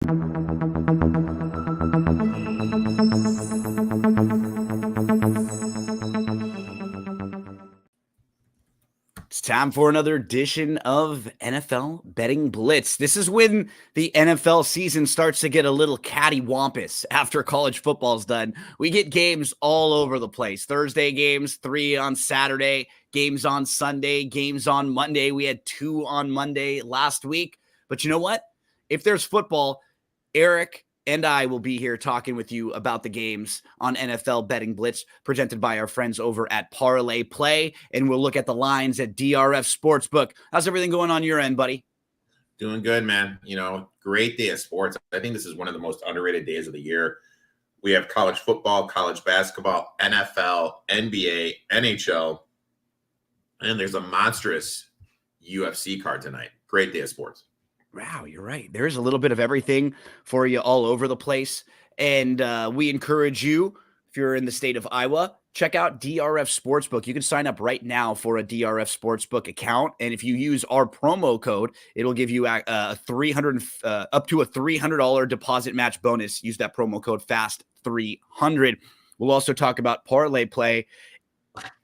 It's time for another edition of NFL Betting Blitz. This is when the NFL season starts to get a little cattywampus after college football's done. We get games all over the place. Thursday games, 3 on Saturday, games on Sunday, games on Monday. We had 2 on Monday last week. But you know what? If there's football, Eric and I will be here talking with you about the games on NFL Betting Blitz, presented by our friends over at Parlay Play, and we'll look at the lines at DRF Sportsbook. How's everything going on your end, buddy? Doing good, man. Great day of sports. I think this is one of the most underrated days of the year. We have college football, college basketball, NFL, NBA, NHL, and there's a monstrous UFC card tonight. Great day of sports. Wow, you're right. There's a little bit of everything for you all over the place. And we encourage you, if you're in the state of Iowa, check out DRF Sportsbook. You can sign up right now for a DRF Sportsbook account. And if you use our promo code, it'll give you up to a $300 deposit match bonus. Use that promo code FAST300. We'll also talk about Parlay Play.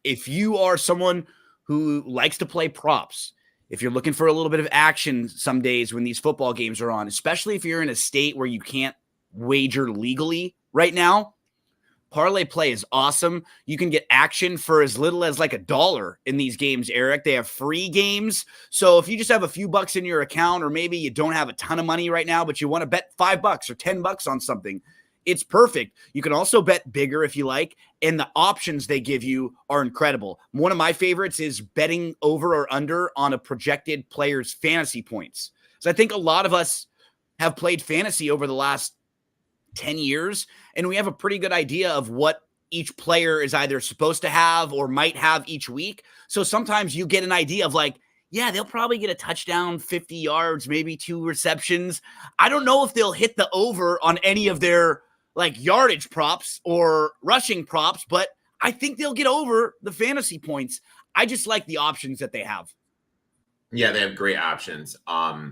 If you are someone who likes to play props, if you're looking for a little bit of action some days when these football games are on, especially if you're in a state where you can't wager legally right now, Parlay Play is awesome. You can get action for as little as like $1 in these games, Eric. They have free games. So if you just have a few bucks in your account, or maybe you don't have a ton of money right now, but you want to bet $5 or $10 on something, it's perfect. You can also bet bigger if you like, and the options they give you are incredible. One of my favorites is betting over or under on a projected player's fantasy points. So I think a lot of us have played fantasy over the last 10 years, and we have a pretty good idea of what each player is either supposed to have or might have each week. So sometimes you get an idea of like, yeah, they'll probably get a touchdown, 50 yards, maybe 2 receptions. I don't know if they'll hit the over on any of their like yardage props or rushing props, but I think they'll get over the fantasy points. I just like the options that they have. Yeah, they have great options. I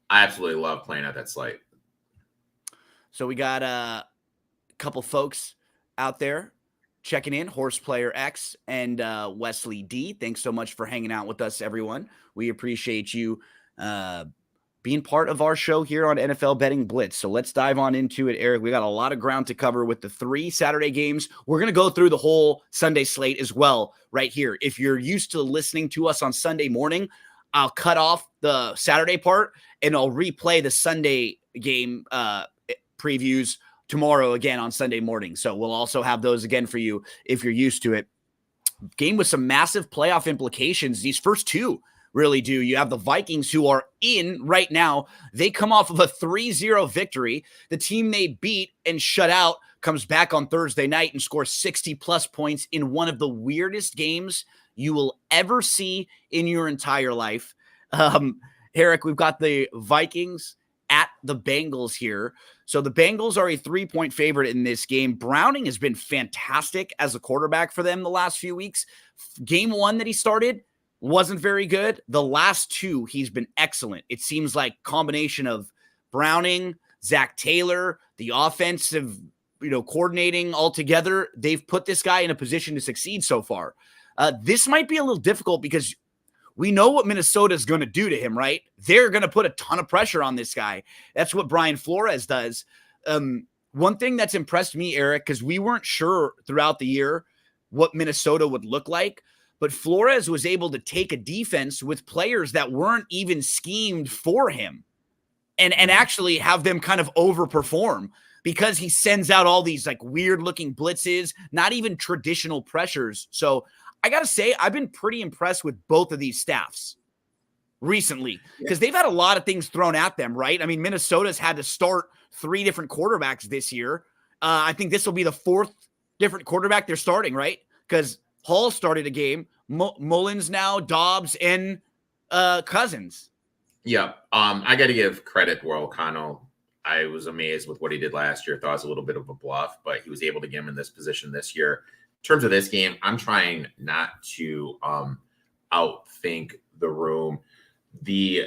absolutely love playing at that slate. So we got a couple folks out there checking in, Horse Player X and Wesley D. Thanks so much for hanging out with us, everyone. We appreciate you being part of our show here on NFL Betting Blitz. So let's dive on into it, Eric. We got a lot of ground to cover with the 3 Saturday games. We're going to go through the whole Sunday slate as well right here. If you're used to listening to us on Sunday morning, I'll cut off the Saturday part and I'll replay the Sunday game previews tomorrow again on Sunday morning. So we'll also have those again for you if you're used to it. Game with some massive playoff implications. These first 2 really do. You have the Vikings, who are in right now. They come off of a 3-0 victory. The team they beat and shut out comes back on Thursday night and scores 60-plus points in one of the weirdest games you will ever see in your entire life. Eric, we've got the Vikings at the Bengals here. So the Bengals are a 3-point favorite in this game. Browning has been fantastic as a quarterback for them the last few weeks. Game 1 that he started wasn't very good. The last 2, he's been excellent. It seems like combination of Browning, Zach Taylor, the offensive, coordinating all together. They've put this guy in a position to succeed so far. This might be a little difficult because we know what Minnesota is going to do to him, right? They're going to put a ton of pressure on this guy. That's what Brian Flores does. One thing that's impressed me, Eric, because we weren't sure throughout the year what Minnesota would look like, but Flores was able to take a defense with players that weren't even schemed for him and actually have them kind of overperform because he sends out all these like weird looking blitzes, not even traditional pressures. So I got to say, I've been pretty impressed with both of these staffs recently because they've had a lot of things thrown at them, right? I mean, Minnesota's had to start 3 different quarterbacks this year. I think this will be the 4th different quarterback they're starting, right? Because Hall started a game. Mullins now, Dobbs, and Cousins. Yeah. I got to give credit to O'Connell. I was amazed with what he did last year. Thought it was a little bit of a bluff, but he was able to get him in this position this year. In terms of this game, I'm trying not to outthink the room. The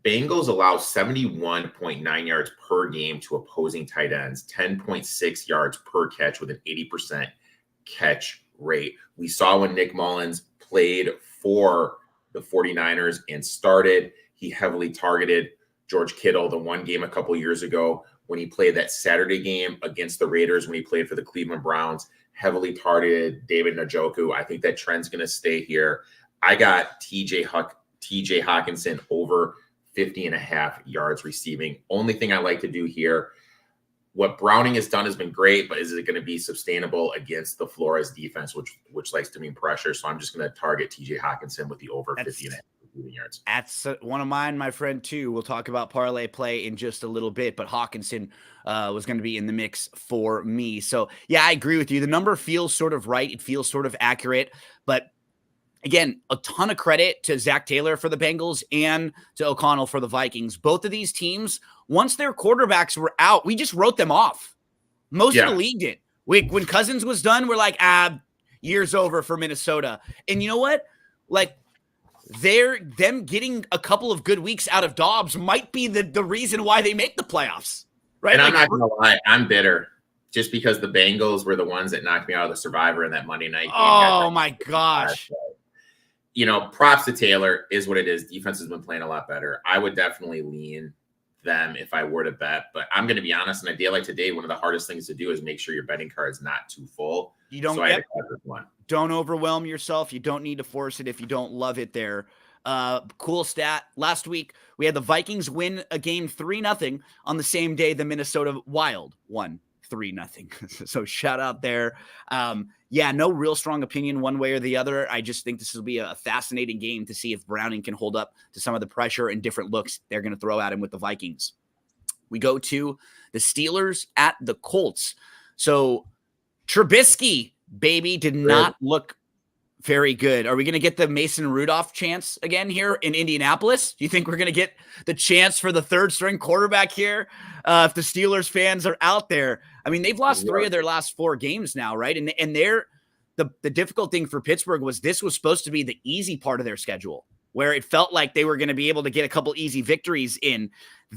Bengals allow 71.9 yards per game to opposing tight ends, 10.6 yards per catch with an 80% catch rate. We saw when Nick Mullins played for the 49ers and started, he heavily targeted George Kittle the one game a couple years ago when he played that Saturday game against the Raiders, when he played for the Cleveland Browns, heavily targeted David Njoku. I think that trend's going to stay here. I got TJ Hawkinson over 50.5 yards receiving. Only thing I like to do here, what Browning has done has been great, but is it going to be sustainable against the Flores defense, which likes to mean pressure? So I'm just going to target TJ Hawkinson with the over 50.5 yards. That's one of mine, my friend, too. We'll talk about parlay play in just a little bit, but Hawkinson was going to be in the mix for me. So, yeah, I agree with you. The number feels sort of right. It feels sort of accurate, but again, a ton of credit to Zach Taylor for the Bengals and to O'Connell for the Vikings. Both of these teams, once their quarterbacks were out, we just wrote them off. Most of the league did. When Cousins was done, we're like, year's over for Minnesota. And you know what? Like, them getting a couple of good weeks out of Dobbs might be the reason why they make the playoffs, right? And I'm not going to lie, I'm bitter. Just because the Bengals were the ones that knocked me out of the Survivor in that Monday night game. Oh, my gosh. You know, props to Taylor is what it is. Defense has been playing a lot better. I would definitely lean them if I were to bet, but I'm going to be honest. On a day like today, one of the hardest things to do is make sure your betting card is not too full. You don't get one. Don't overwhelm yourself. You don't need to force it if you don't love it there. Cool stat. Last week, we had the Vikings win a game 3-0 on the same day the Minnesota Wild won 3-0. So shout out there. Yeah, no real strong opinion one way or the other. I just think this will be a fascinating game to see if Browning can hold up to some of the pressure and different looks they're going to throw at him with the Vikings. We go to the Steelers at the Colts. So Trubisky, baby, did not look very good. Are we going to get the Mason Rudolph chance again here in Indianapolis? Do you think we're going to get the chance for the third string quarterback here? If the Steelers fans are out there, I mean, they've lost 3 of their last 4 games now, right? And the difficult thing for Pittsburgh was this was supposed to be the easy part of their schedule, where it felt like they were going to be able to get a couple easy victories in.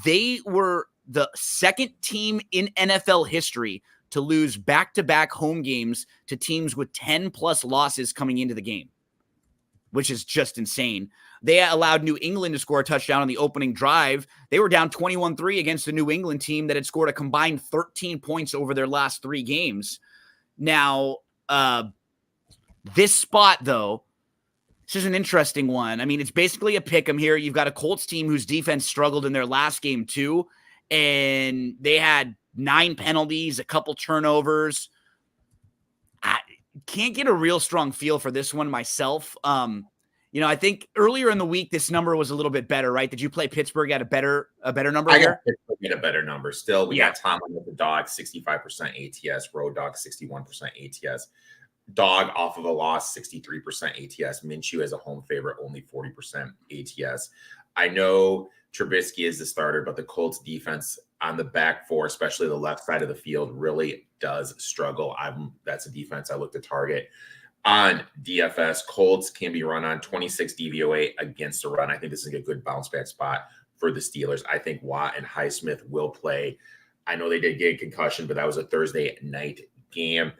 They were the second team in NFL history to lose back-to-back home games to teams with 10-plus losses coming into the game, which is just insane. They allowed New England to score a touchdown on the opening drive. They were down 21-3 against the New England team that had scored a combined 13 points over their last 3 games. Now, this spot, though, this is an interesting one. I mean, it's basically a pick 'em here. You've got a Colts team whose defense struggled in their last game, too, and they had 9 penalties, a couple turnovers. I can't get a real strong feel for this one myself. I think earlier in the week, this number was a little bit better, right? Did you play Pittsburgh at a better number here? I got Pittsburgh at a better number. Still, we got Tomlin with the dog, 65% ATS, Road Dog, 61% ATS. Dog off of a loss, 63% ATS. Minshew as a home favorite, only 40% ATS. I know Trubisky is the starter, but the Colts defense on the back 4, especially the left side of the field, really does struggle. That's a defense I look to target. On DFS, Colts can be run on 26 DVOA against the run. I think this is a good bounce back spot for the Steelers. I think Watt and Highsmith will play. I know they did get a concussion, but that was a Thursday night game.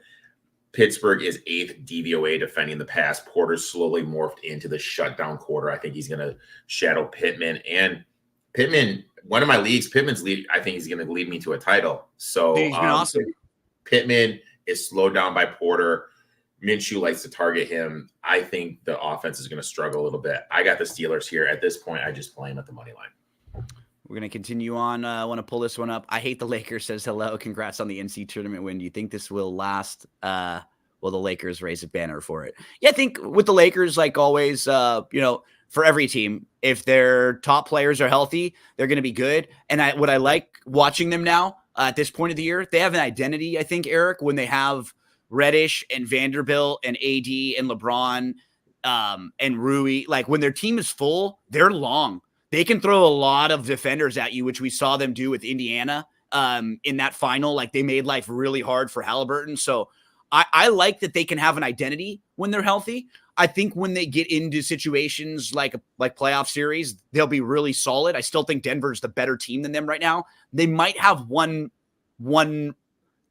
Pittsburgh is 8th DVOA defending the pass. Porter's slowly morphed into the shutdown quarter. I think he's going to shadow Pittman. And Pittman, one of my leagues, Pittman's lead, I think he's going to lead me to a title. So he's been awesome. Pittman is slowed down by Porter. Minshew likes to target him. I think the offense is going to struggle a little bit. I got the Steelers here. At this point, I just play him at the money line. We're going to continue on. I want to pull this one up. I hate the Lakers says hello. Congrats on the NC tournament win. Do you think this will last? Will the Lakers raise a banner for it? Yeah, I think with the Lakers, like always, for every team, if their top players are healthy, they're going to be good. And what I like watching them now at this point of the year, they have an identity, I think, Eric, when they have Reddish and Vanderbilt and AD and LeBron and Rui. Like when their team is full, they're long. They can throw a lot of defenders at you, which we saw them do with Indiana in that final. Like they made life really hard for Halliburton. So I like that they can have an identity when they're healthy. I think when they get into situations like playoff series, they'll be really solid. I still think Denver's the better team than them right now. They might have one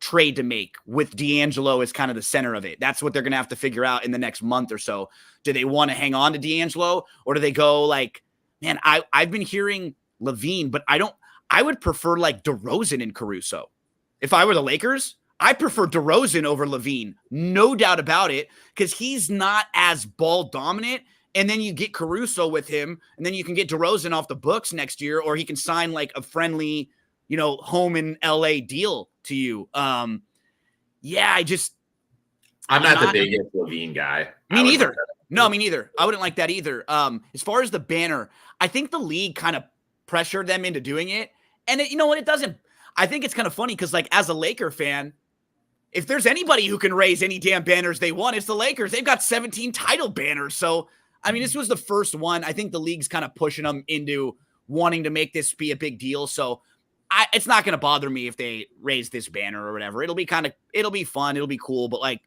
trade to make with D'Angelo as kind of the center of it. That's what they're going to have to figure out in the next month or so. Do they want to hang on to D'Angelo, or do they go like, man, I've been hearing Levine, but I would prefer like DeRozan and Caruso. If I were the Lakers, I prefer DeRozan over Levine. No doubt about it, because he's not as ball dominant. And then you get Caruso with him, and then you can get DeRozan off the books next year, or he can sign like a friendly, home in LA deal to you. Yeah, I'm not the biggest Levine guy. Me neither. No, me neither. I wouldn't like that either. As far as the banner, I think the league kind of pressured them into doing it. And you know what? It doesn't. I think it's kind of funny because, like, as a Laker fan, if there's anybody who can raise any damn banners they want, it's the Lakers. They've got 17 title banners. So, I mean, this was the first one. I think the league's kind of pushing them into wanting to make this be a big deal. So, it's not going to bother me if they raise this banner or whatever. It'll be fun. It'll be cool. But, like,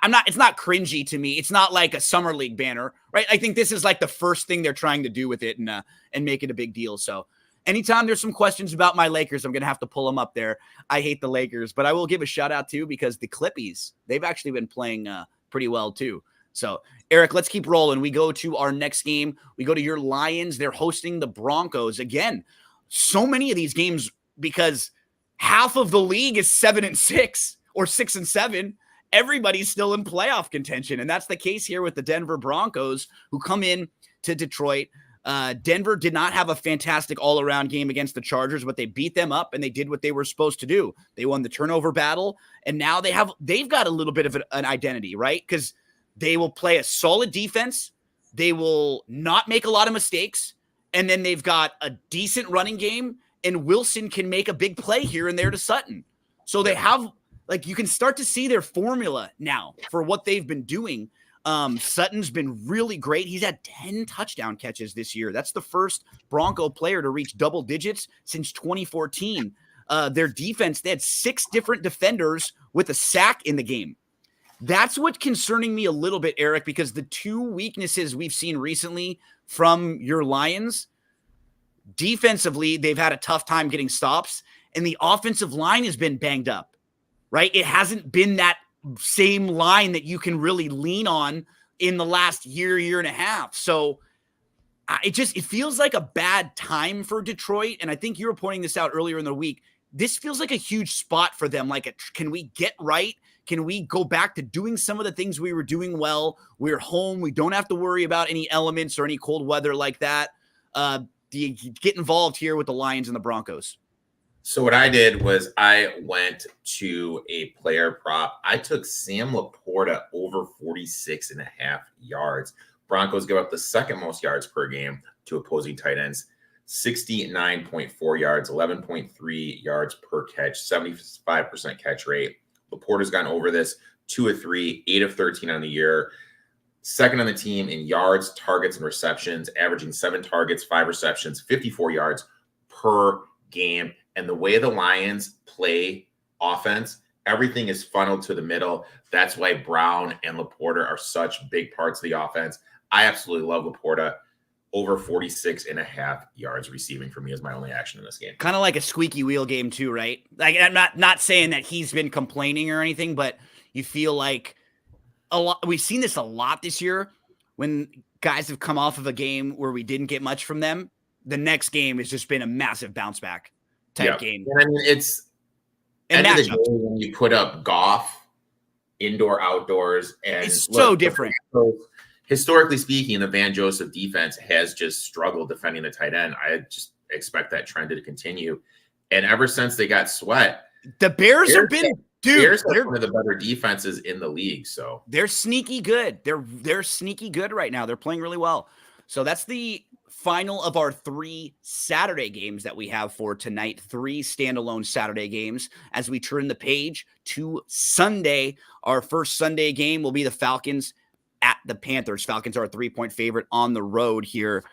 it's not cringy to me. It's not like a summer league banner, right? I think this is like the first thing they're trying to do with it and make it a big deal. So, anytime there's some questions about my Lakers, I'm going to have to pull them up there. I hate the Lakers, but I will give a shout out too, because the Clippies, they've actually been playing pretty well too. So, Eric, let's keep rolling. We go to our next game. We go to your Lions. They're hosting the Broncos. Again, so many of these games, because half of the league is 7-6 or 6-7. Everybody's still in playoff contention. And that's the case here with the Denver Broncos, who come in to Detroit. Denver did not have a fantastic all-around game against the Chargers, but they beat them up and they did what they were supposed to do. They won the turnover battle, and now they've got a little bit of an identity, right? Because they will play a solid defense, they will not make a lot of mistakes, and then they've got a decent running game, and Wilson can make a big play here and there to Sutton. So they have, like, you can start to see their formula now for what they've been doing. Sutton's been really great. He's had 10 touchdown catches this year. That's the first Bronco player to reach double digits since 2014. Their defense, they had 6 different defenders with a sack in the game. That's what's concerning me a little bit, Eric, because the 2 weaknesses we've seen recently from your Lions, defensively, they've had a tough time getting stops, and the offensive line has been banged up, right? It hasn't been that same line that you can really lean on in the last year and a half. So it feels like a bad time for Detroit. And I think you were pointing this out earlier in the week. This feels like a huge spot for them. Like, can we get right? Can we go back to doing some of the things we were doing well? We're home. We don't have to worry about any elements or any cold weather like that. Do you get involved here with the Lions and the Broncos? So what I did was I went to a player prop. I took Sam Laporta over 46.5 yards. Broncos give up the second most yards per game to opposing tight ends, 69.4 yards, 11.3 yards per catch, 75% catch rate. Laporta's gone over this 2 of 3, 8 of 13 on the year. Second on the team in yards, targets, and receptions, averaging 7 targets, 5 receptions, 54 yards per game. And the way the Lions play offense, everything is funneled to the middle. That's why Brown and Laporta are such big parts of the offense. I absolutely love Laporta. Over 46.5 yards receiving for me is my only action in this game. Kind of like a squeaky wheel game too, right? Like, I'm not saying that he's been complaining or anything, but you feel like a lot. We've seen this a lot this year when guys have come off of a game where we didn't get much from them. The next game has just been a massive bounce back type game. And I mean, it's end of the day when you put up Goff, indoor, outdoors, and it's so different. Historically speaking, the Van Joseph defense has just struggled defending the tight end. I just expect that trend to continue. And ever since they got Sweat, the Bears have been, dude, they're one of the better defenses in the league. So they're sneaky good. They're sneaky good right now. They're playing really well. So that's the final of our 3 Saturday games that we have for tonight. 3 standalone Saturday games. As we turn the page to Sunday, our first Sunday game will be the Falcons at the Panthers. Falcons are a 3-point favorite on the road here.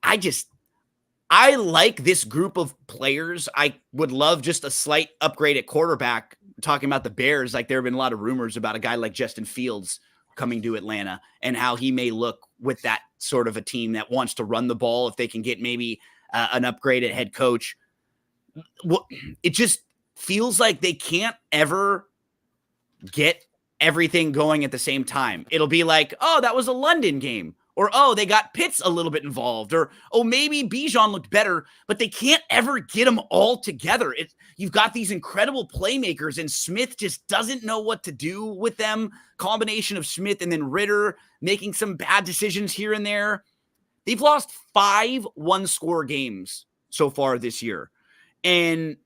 I like this group of players. I would love just a slight upgrade at quarterback talking about the Bears, like there have been a lot of rumors about a guy like Justin Fields coming to Atlanta and how he may look with that sort of a team that wants to run the ball if they can get maybe an upgraded head coach. Well, it just feels like they can't ever get everything going at the same time. It'll be like, oh, that was a London game. Or, oh, they got Pitts a little bit involved. Or, oh, maybe Bijan looked better, but they can't ever get them all together. You've got these incredible playmakers, and Smith just doesn't know what to do with them. Combination of Smith and then Ritter making some bad decisions here and there. They've lost 5 one-score games so far this year. And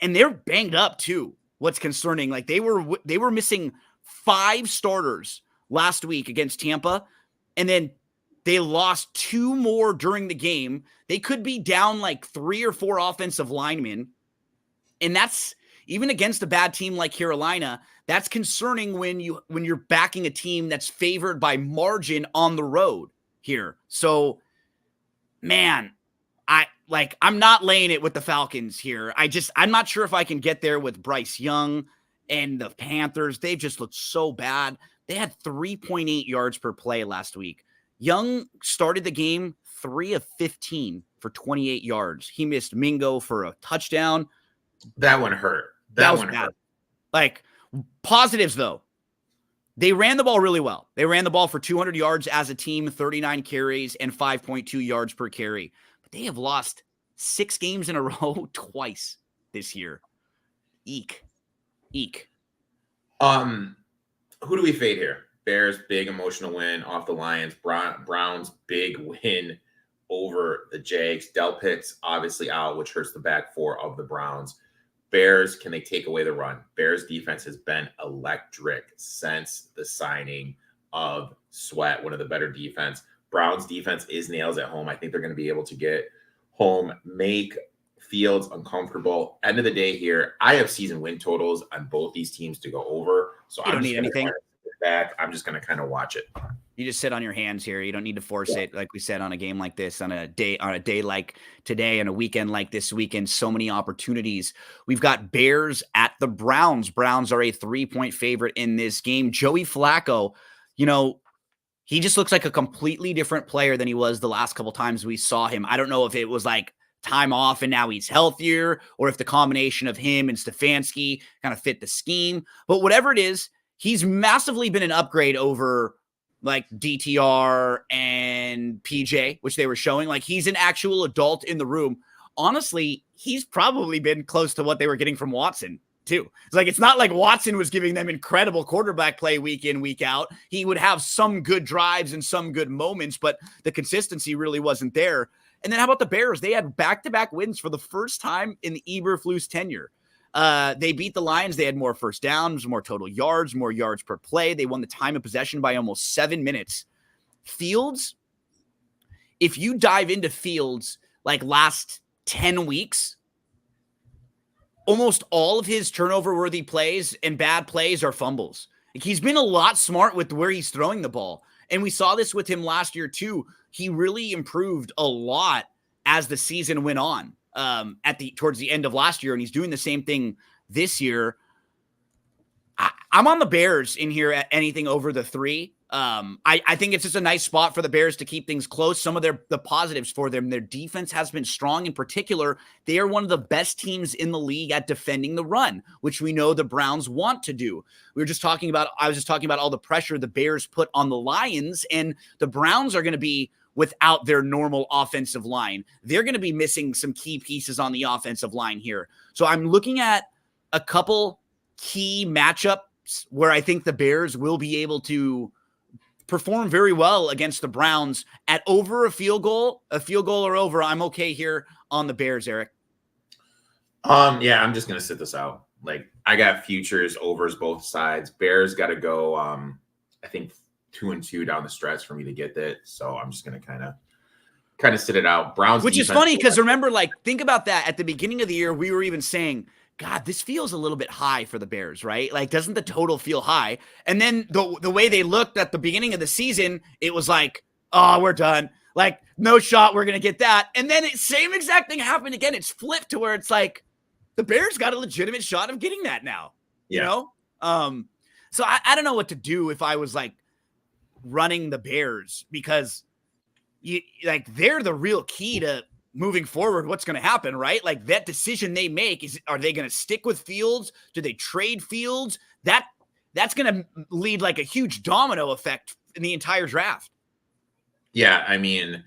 they're banged up, too. What's concerning, like they were missing 5 starters last week against Tampa, and then they lost 2 more during the game. They could be down like 3 or 4 offensive linemen. And that's even against a bad team like Carolina. That's concerning when you're backing a team that's favored by margin on the road here. So, man, I'm not laying it with the Falcons here. I'm not sure if I can get there with Bryce Young and the Panthers. They've just looked so bad. They had 3.8 yards per play last week. Young started the game 3 of 15 for 28 yards. He missed Mingo for a touchdown. That one hurt. That one hurt. Like, positives, though. They ran the ball really well. They ran the ball for 200 yards as a team, 39 carries, and 5.2 yards per carry. But they have lost 6 games in a row twice this year. Eek. Who do we fade here? Bears, big emotional win off the Lions. Browns, big win over the Jags. Delpit's obviously out, which hurts the back 4 of the Browns. Bears, can they take away the run? Bears defense has been electric since the signing of Sweat, one of the better defense. Browns defense is nails at home. I think they're going to be able to get home, make Fields uncomfortable. End of the day here, I have season win totals on both these teams to go over. So I don't need anything. I'm just going to kind of watch it. You just sit on your hands here. You don't need to force it. Like we said, on a game like this, on a day like today, and a weekend like this weekend, so many opportunities. We've got Bears at the Browns. Browns are a 3-point favorite in this game. Joey Flacco, he just looks like a completely different player than he was the last couple times we saw him. I don't know if it was like time off and now he's healthier, or if the combination of him and Stefanski kind of fit the scheme. But whatever it is, he's massively been an upgrade over like DTR and PJ, which they were showing. Like, he's an actual adult in the room. Honestly, he's probably been close to what they were getting from Watson too. It's not like Watson was giving them incredible quarterback play week in, week out. He would have some good drives and some good moments, but the consistency really wasn't there. And then how about the Bears? They had back-to-back wins for the first time in the Eberflus tenure. They beat the Lions. They had more first downs, more total yards, more yards per play. They won the time of possession by almost 7 minutes. Fields, if you dive into Fields like last 10 weeks, almost all of his turnover-worthy plays and bad plays are fumbles. Like, he's been a lot smart with where he's throwing the ball. And we saw this with him last year too. He really improved a lot as the season went on. Towards the end of last year, and he's doing the same thing this year. I'm on the Bears in here at anything over the 3. I think it's just a nice spot for the Bears to keep things close. Some of the positives for them, their defense has been strong. In particular, they are one of the best teams in the league at defending the run, which we know the Browns want to do. I was just talking about all the pressure the Bears put on the Lions, and the Browns are going to be without their normal offensive line. They're going to be missing some key pieces on the offensive line here. So I'm looking at a couple key matchups where I think the Bears will be able to perform very well against the Browns at over a field goal or over. I'm okay here on the Bears, Eric. Yeah, I'm just going to sit this out. Like, I got futures, overs, both sides. Bears got to go, I think 2-2 down the stretch for me to get that. So I'm just going to kind of sit it out. Browns, which is funny because remember, like, think about that at the beginning of the year, we were even saying, God, this feels a little bit high for the Bears, right? Like, doesn't the total feel high? And then the way they looked at the beginning of the season, it was like, oh, we're done. Like, no shot, we're going to get that. And then same exact thing happened again. It's flipped to where it's like, the Bears got a legitimate shot of getting that now. you Yeah. know? So I don't know what to do if I was like running the Bears, because they're the real key to moving forward. What's going to happen, right? Like that decision they make are they going to stick with Fields? Do they trade Fields? That's going to lead like a huge domino effect in the entire draft. Yeah, I mean,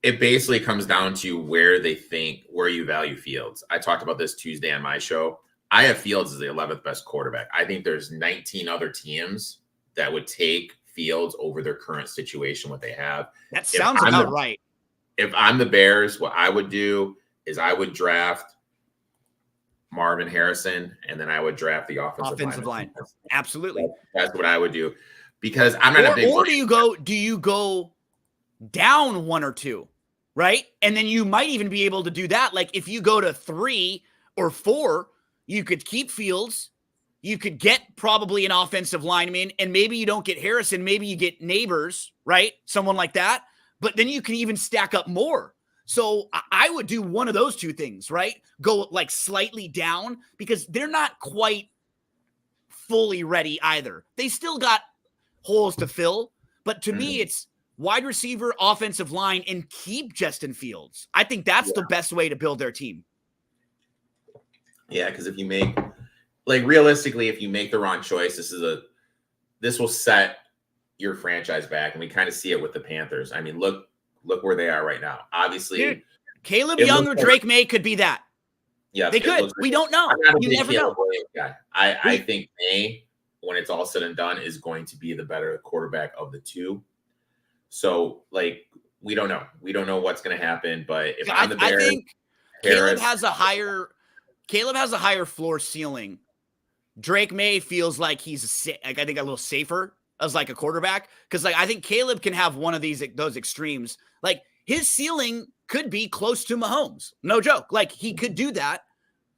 it basically comes down to where you value Fields. I talked about this Tuesday on my show. I have Fields as the 11th best quarterback. I think there's 19 other teams that would take Fields over their current situation, what they have. That sounds about right. If I'm the Bears, what I would do is I would draft Marvin Harrison, and then I would draft the offensive line. Absolutely. That's what I would do, because I'm not a big. Or do you go down 1 or 2, right? And then you might even be able to do that. Like if you go to 3 or 4, you could keep Fields. You could get probably an offensive lineman, and maybe you don't get Harrison. Maybe you get Neighbors, right? Someone like that. But then you can even stack up more. So I would do one of those 2 things, right? Go like slightly down, because they're not quite fully ready either. They still got holes to fill. But to me, it's wide receiver, offensive line, and keep Justin Fields. I think that's the best way to build their team. Yeah, because if you make, realistically, if you make the wrong choice, this will set your franchise back, and we kind of see it with the Panthers. I mean, look where they are right now. Obviously, dude, Caleb Young or Drake May could be that. Yeah, they could. We don't know. You never know. Guy. I think May, when it's all said and done, is going to be the better quarterback of the 2. So, we don't know. We don't know what's going to happen. But if I'm the Bears, I think Caleb has a higher floor ceiling. Drake May feels like he's I think a little safer as like a quarterback, because I think Caleb can have one of those extremes. Like his ceiling could be close to Mahomes. No joke. Like he could do that.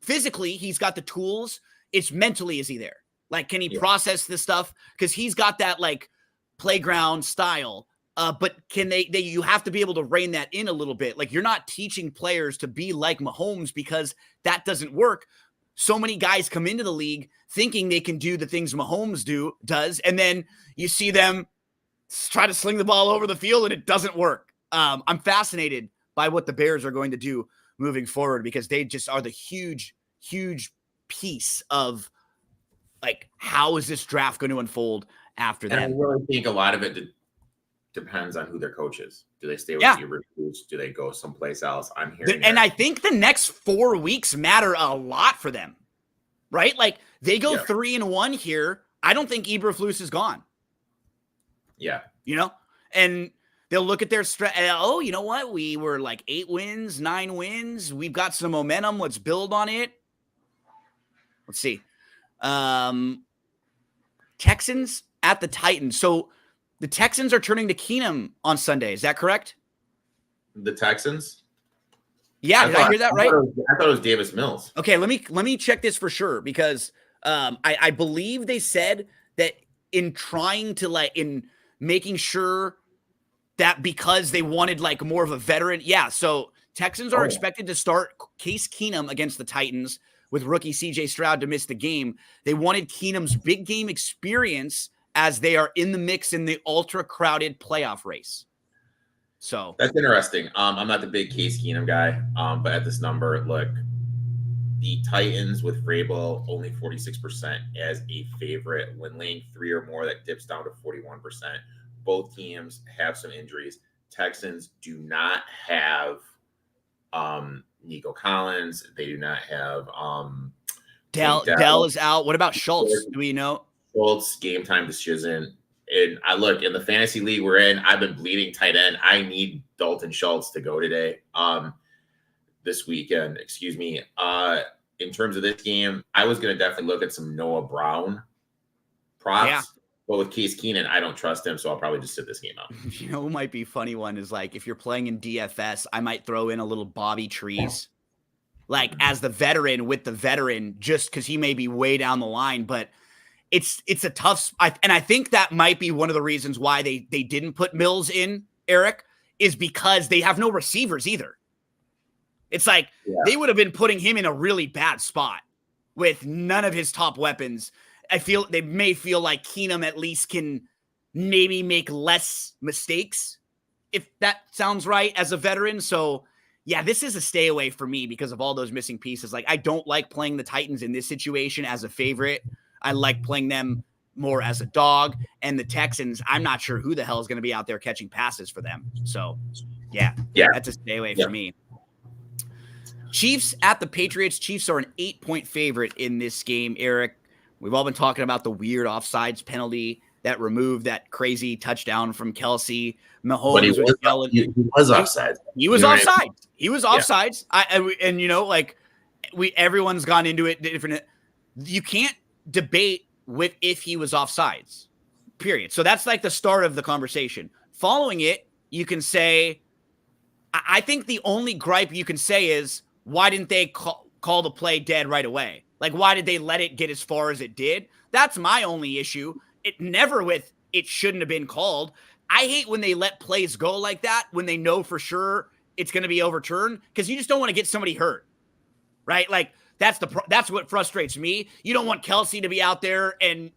Physically, he's got the tools. It's mentally, is he there? Like, can he process this stuff? Because he's got that like playground style. But can you have to be able to rein that in a little bit. Like you're not teaching players to be like Mahomes, because that doesn't work. So many guys come into the league thinking they can do the things Mahomes does. And then you see them try to sling the ball over the field and it doesn't work. I'm fascinated by what the Bears are going to do moving forward, because they just are the huge, huge piece of like, how is this draft going to unfold after that? And I really think a lot of it depends on who their coach is. Do they stay with the recruits? Do they go someplace else? I'm hearing and I think the next 4 weeks matter a lot for them, right? Like they go 3-1 here. I don't think Eberflus is gone. Yeah. And they'll look at their oh, you know what? We were like 8 wins, 9 wins. We've got some momentum. Let's build on it. Let's see. Texans at the Titans. So the Texans are turning to Keenum on Sunday. Is that correct? The Texans? Yeah, did I hear that right? I thought it was Davis Mills. Okay, let me check this for sure, because I believe they said that in trying to in making sure that, because they wanted like more of a veteran. Yeah, so Texans are expected to start Case Keenum against the Titans with rookie CJ Stroud to miss the game. They wanted Keenum's big game experience as they are in the mix in the ultra crowded playoff race. So that's interesting. I'm not the big Case Keenum guy, but at this number, look, the Titans with Vrabel only 46% as a favorite. When laying 3 or more, that dips down to 41%. Both teams have some injuries. Texans do not have Nico Collins. They do not have Dell is out. What about Schultz? Do we know? Schultz, game time decision. And I look, in the fantasy league we're in, I've been bleeding tight end. I need Dalton Schultz to go today. This weekend, excuse me. In terms of this game, I was going to definitely look at some Noah Brown props. Yeah. But with Case Keenum, I don't trust him, so I'll probably just sit this game out. You know, what might be funny one is like, if you're playing in DFS, I might throw in a little Bobby Trees, like as the veteran with the veteran, just because he may be way down the line. But it's a tough, and I think that might be one of the reasons why they didn't put Mills in, Eric, is because they have no receivers either. It's like they would have been putting him in a really bad spot. with none of his top weapons. I feel they may feel like Keenum at least can maybe make less mistakes, if that sounds right, as a veteran. So yeah, this is a stay away for me because of all those missing pieces. Like, I don't like playing the Titans in this situation as a favorite. I like playing them more as a dog. And the Texans, I'm not sure who the hell is going to be out there catching passes for them. So yeah, that's a stay away for me. Chiefs at the Patriots. Chiefs are an 8-point favorite in this game, Eric. We've all been talking about the weird offsides penalty that removed that crazy touchdown from Kelsey. Mahomes was yelling. He was offsides. He was offsides. He was offsides. And you know, like, everyone's gone into it different. You can't debate with if he was offsides, period. So that's like the start of the conversation. Following it, you can say, I think the only gripe you can say is, why didn't they call the play dead right away? Like, why did they let it get as far as it did? That's my only issue. It never with it shouldn't have been called. I hate when they let plays go like that when they know for sure it's going to be overturned, because you just don't want to get somebody hurt, right? Like, that's what frustrates me. You don't want Kelsey to be out there and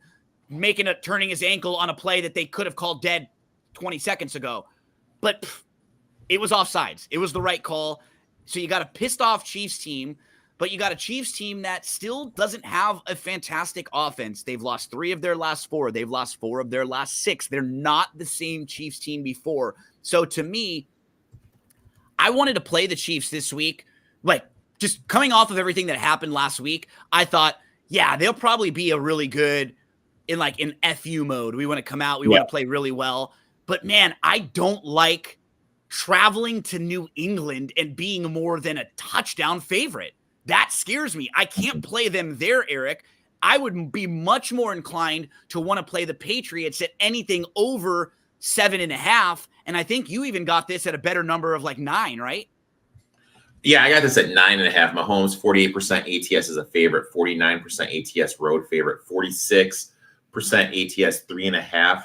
turning his ankle on a play that they could have called dead 20 seconds ago. But it was offsides. It was the right call. So you got a pissed off Chiefs team, but you got a Chiefs team that still doesn't have a fantastic offense. They've lost 3 of their last 4. They've lost 4 of their last 6. They're not the same Chiefs team before. So to me, I wanted to play the Chiefs this week. Like, just coming off of everything that happened last week, I thought, yeah, they'll probably be a really good in FU mode. We want to come out. We want to play really well. But man, I don't like traveling to New England and being more than a touchdown favorite. That scares me. I can't play them there, Eric. I would be much more inclined to want to play the Patriots at anything over 7.5. And I think you even got this at a better number of 9, right? Yeah, I got this at 9.5. Mahomes, 48% ATS is a favorite, 49% ATS road favorite, 46% ATS 3.5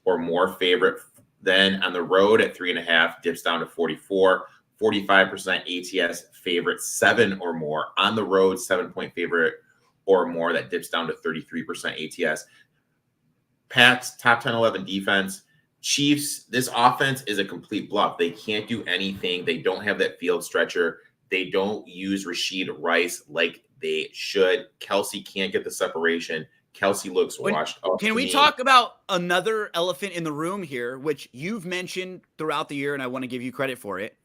or more favorite. Then on the road at 3.5 dips down to 44, 45% ATS favorite, 7 or more. On the road, 7-point favorite or more, that dips down to 33% ATS. Pats, top 10, 11 defense. Chiefs, this offense is a complete bluff. They can't do anything. They don't have that field stretcher. They don't use Rashid Rice like they should. Kelsey can't get the separation. Kelsey looks washed up. Can we talk about another elephant in the room here, which you've mentioned throughout the year, and I want to give you credit for it?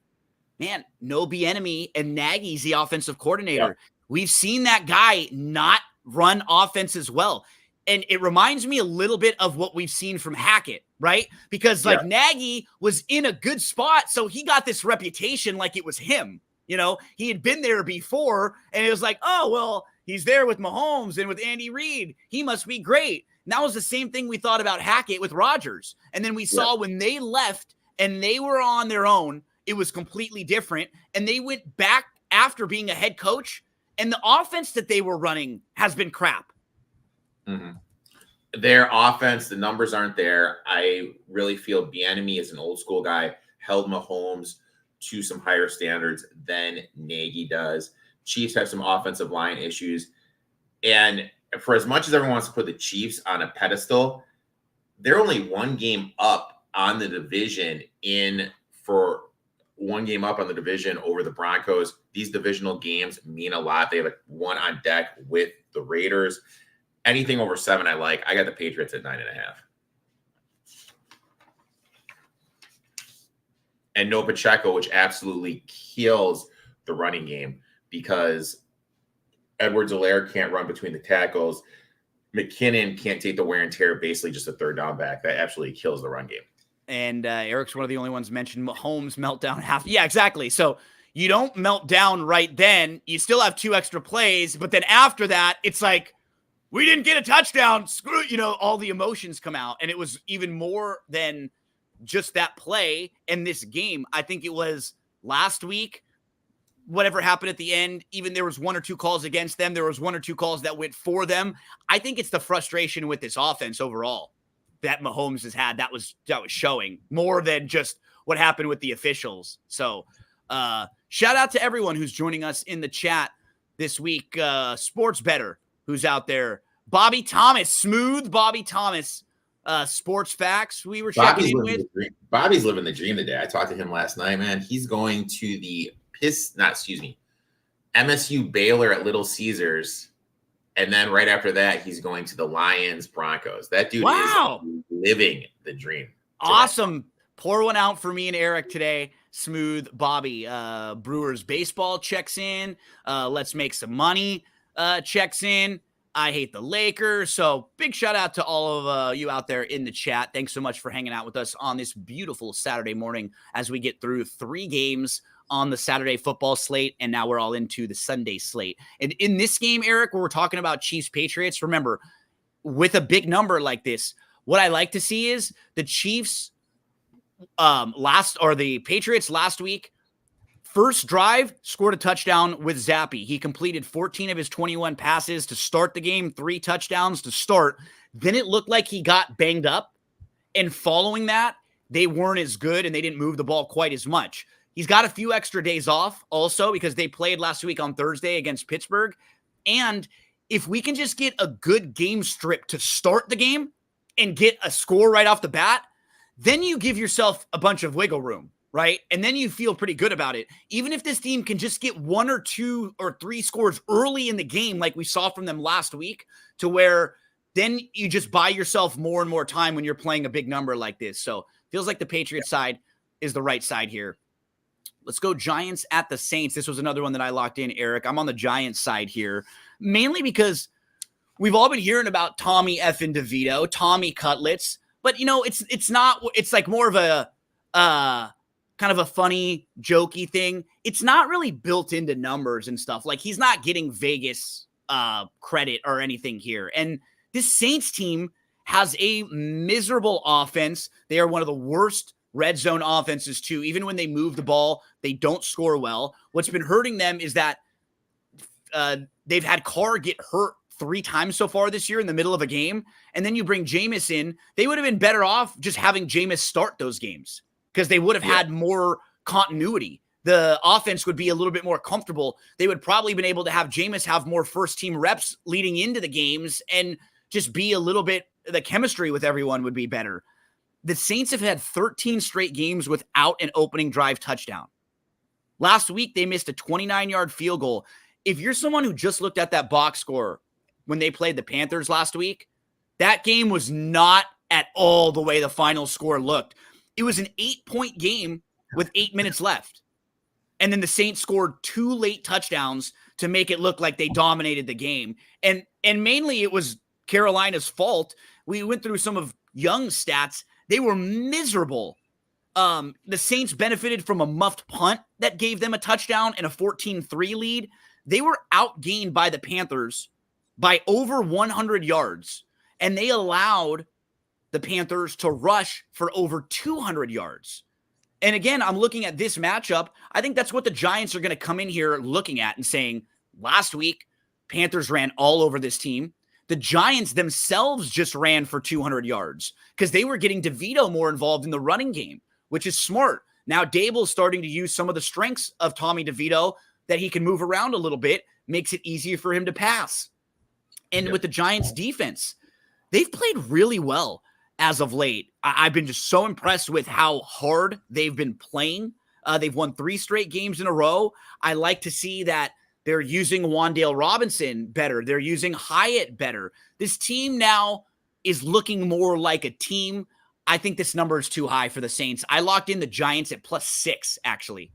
Man, no Bieniemy, and Nagy's the offensive coordinator. Yeah. We've seen that guy not run offense as well. And it reminds me a little bit of what we've seen from Hackett, right? Because Nagy was in a good spot, so he got this reputation like it was him. You know, he had been there before, and it was like, oh, well, he's there with Mahomes and with Andy Reid. He must be great. And that was the same thing we thought about Hackett with Rodgers. And then we saw when they left and they were on their own, it was completely different. And they went back after being a head coach, and the offense that they were running has been crap. Mm-hmm. Their offense, the numbers aren't there. I really feel Bieniemy is an old school guy, held Mahomes to some higher standards than Nagy does. Chiefs have some offensive line issues. And for as much as everyone wants to put the Chiefs on a pedestal, they're only one game up on the division over the Broncos. These divisional games mean a lot. They have one on deck with the Raiders. Anything over 7, I like. I got the Patriots at 9.5. And no Pacheco, which absolutely kills the running game because Edwards-Helaire can't run between the tackles. McKinnon can't take the wear and tear, basically just a third down back. That absolutely kills the run game. And Eric's one of the only ones mentioned Mahomes meltdown half. Yeah, exactly. So you don't melt down right then. You still have 2 extra plays, but then after that, it's like, we didn't get a touchdown. Screw it. You know, all the emotions come out. And it was even more than just that play in this game. I think it was last week, whatever happened at the end, even there was 1 or 2 calls against them. There was 1 or 2 calls that went for them. I think it's the frustration with this offense overall that Mahomes has had. That was showing more than just what happened with the officials. So shout out to everyone who's joining us in the chat. this week. Sports better, who's out there? Bobby Thomas, smooth Bobby Thomas. Sports facts we were checking in with. Bobby's living the dream today. I talked to him last night, man. He's going to the MSU Baylor at Little Caesars. And then right after that, he's going to the Lions Broncos. That dude is living the dream today. Awesome. Pour one out for me and Eric today. Smooth Bobby. Brewers baseball checks in. Let's make some money checks in. I hate the Lakers. So big shout out to all of you out there in the chat. Thanks so much for hanging out with us on this beautiful Saturday morning as we get through 3 games on the Saturday football slate. And now we're all into the Sunday slate. And in this game, Eric, where we're talking about Chiefs Patriots, remember, with a big number like this, what I like to see is the Chiefs the Patriots last week, first drive, scored a touchdown with Zappe. He completed 14 of his 21 passes to start the game, 3 touchdowns to start. Then it looked like he got banged up. And following that, they weren't as good and they didn't move the ball quite as much. He's got a few extra days off also because they played last week on Thursday against Pittsburgh. And if we can just get a good game strip to start the game and get a score right off the bat, then you give yourself a bunch of wiggle room. Right? And then you feel pretty good about it. Even if this team can just get 1 or 2 or 3 scores early in the game, like we saw from them last week, to where then you just buy yourself more and more time when you're playing a big number like this. So feels like the Patriots side is the right side here. Let's go Giants at the Saints. This was another one that I locked in, Eric. I'm on the Giants side here, mainly because we've all been hearing about Tommy effing DeVito, Tommy Cutlets, but it's like more of a, kind of a funny, jokey thing. It's not really built into numbers and stuff. Like, he's not getting Vegas credit or anything here. And this Saints team has a miserable offense. They are one of the worst red zone offenses too. Even when they move the ball, they don't score well. What's been hurting them is that they've had Carr get hurt 3 times so far this year in the middle of a game. And then you bring Jameis in. They would have been better off just having Jameis start those games, because they would have had more continuity. The offense would be a little bit more comfortable. They would probably been able to have Jameis have more first-team reps leading into the games and just be a little bit – the chemistry with everyone would be better. The Saints have had 13 straight games without an opening drive touchdown. Last week, they missed a 29-yard field goal. If you're someone who just looked at that box score when they played the Panthers last week, that game was not at all the way the final score looked. It was an 8-point game with 8 minutes left. And then the Saints scored 2 late touchdowns to make it look like they dominated the game. And mainly it was Carolina's fault. We went through some of Young's stats. They were miserable. The Saints benefited from a muffed punt that gave them a touchdown and a 14-3 lead. They were outgained by the Panthers by over 100 yards. And they allowed the Panthers to rush for over 200 yards. And again, I'm looking at this matchup. I think that's what the Giants are going to come in here looking at and saying, last week, Panthers ran all over this team. The Giants themselves just ran for 200 yards because they were getting DeVito more involved in the running game, which is smart. Now Dable's starting to use some of the strengths of Tommy DeVito, that he can move around a little bit, makes it easier for him to pass. And with the Giants defense, they've played really well as of late. I've been just so impressed with how hard they've been playing. They've won 3 straight games in a row. I like to see that they're using Wan'Dale Robinson better. They're using Hyatt better. This team now is looking more like a team. I think this number is too high for the Saints. I locked in the Giants at +6, actually.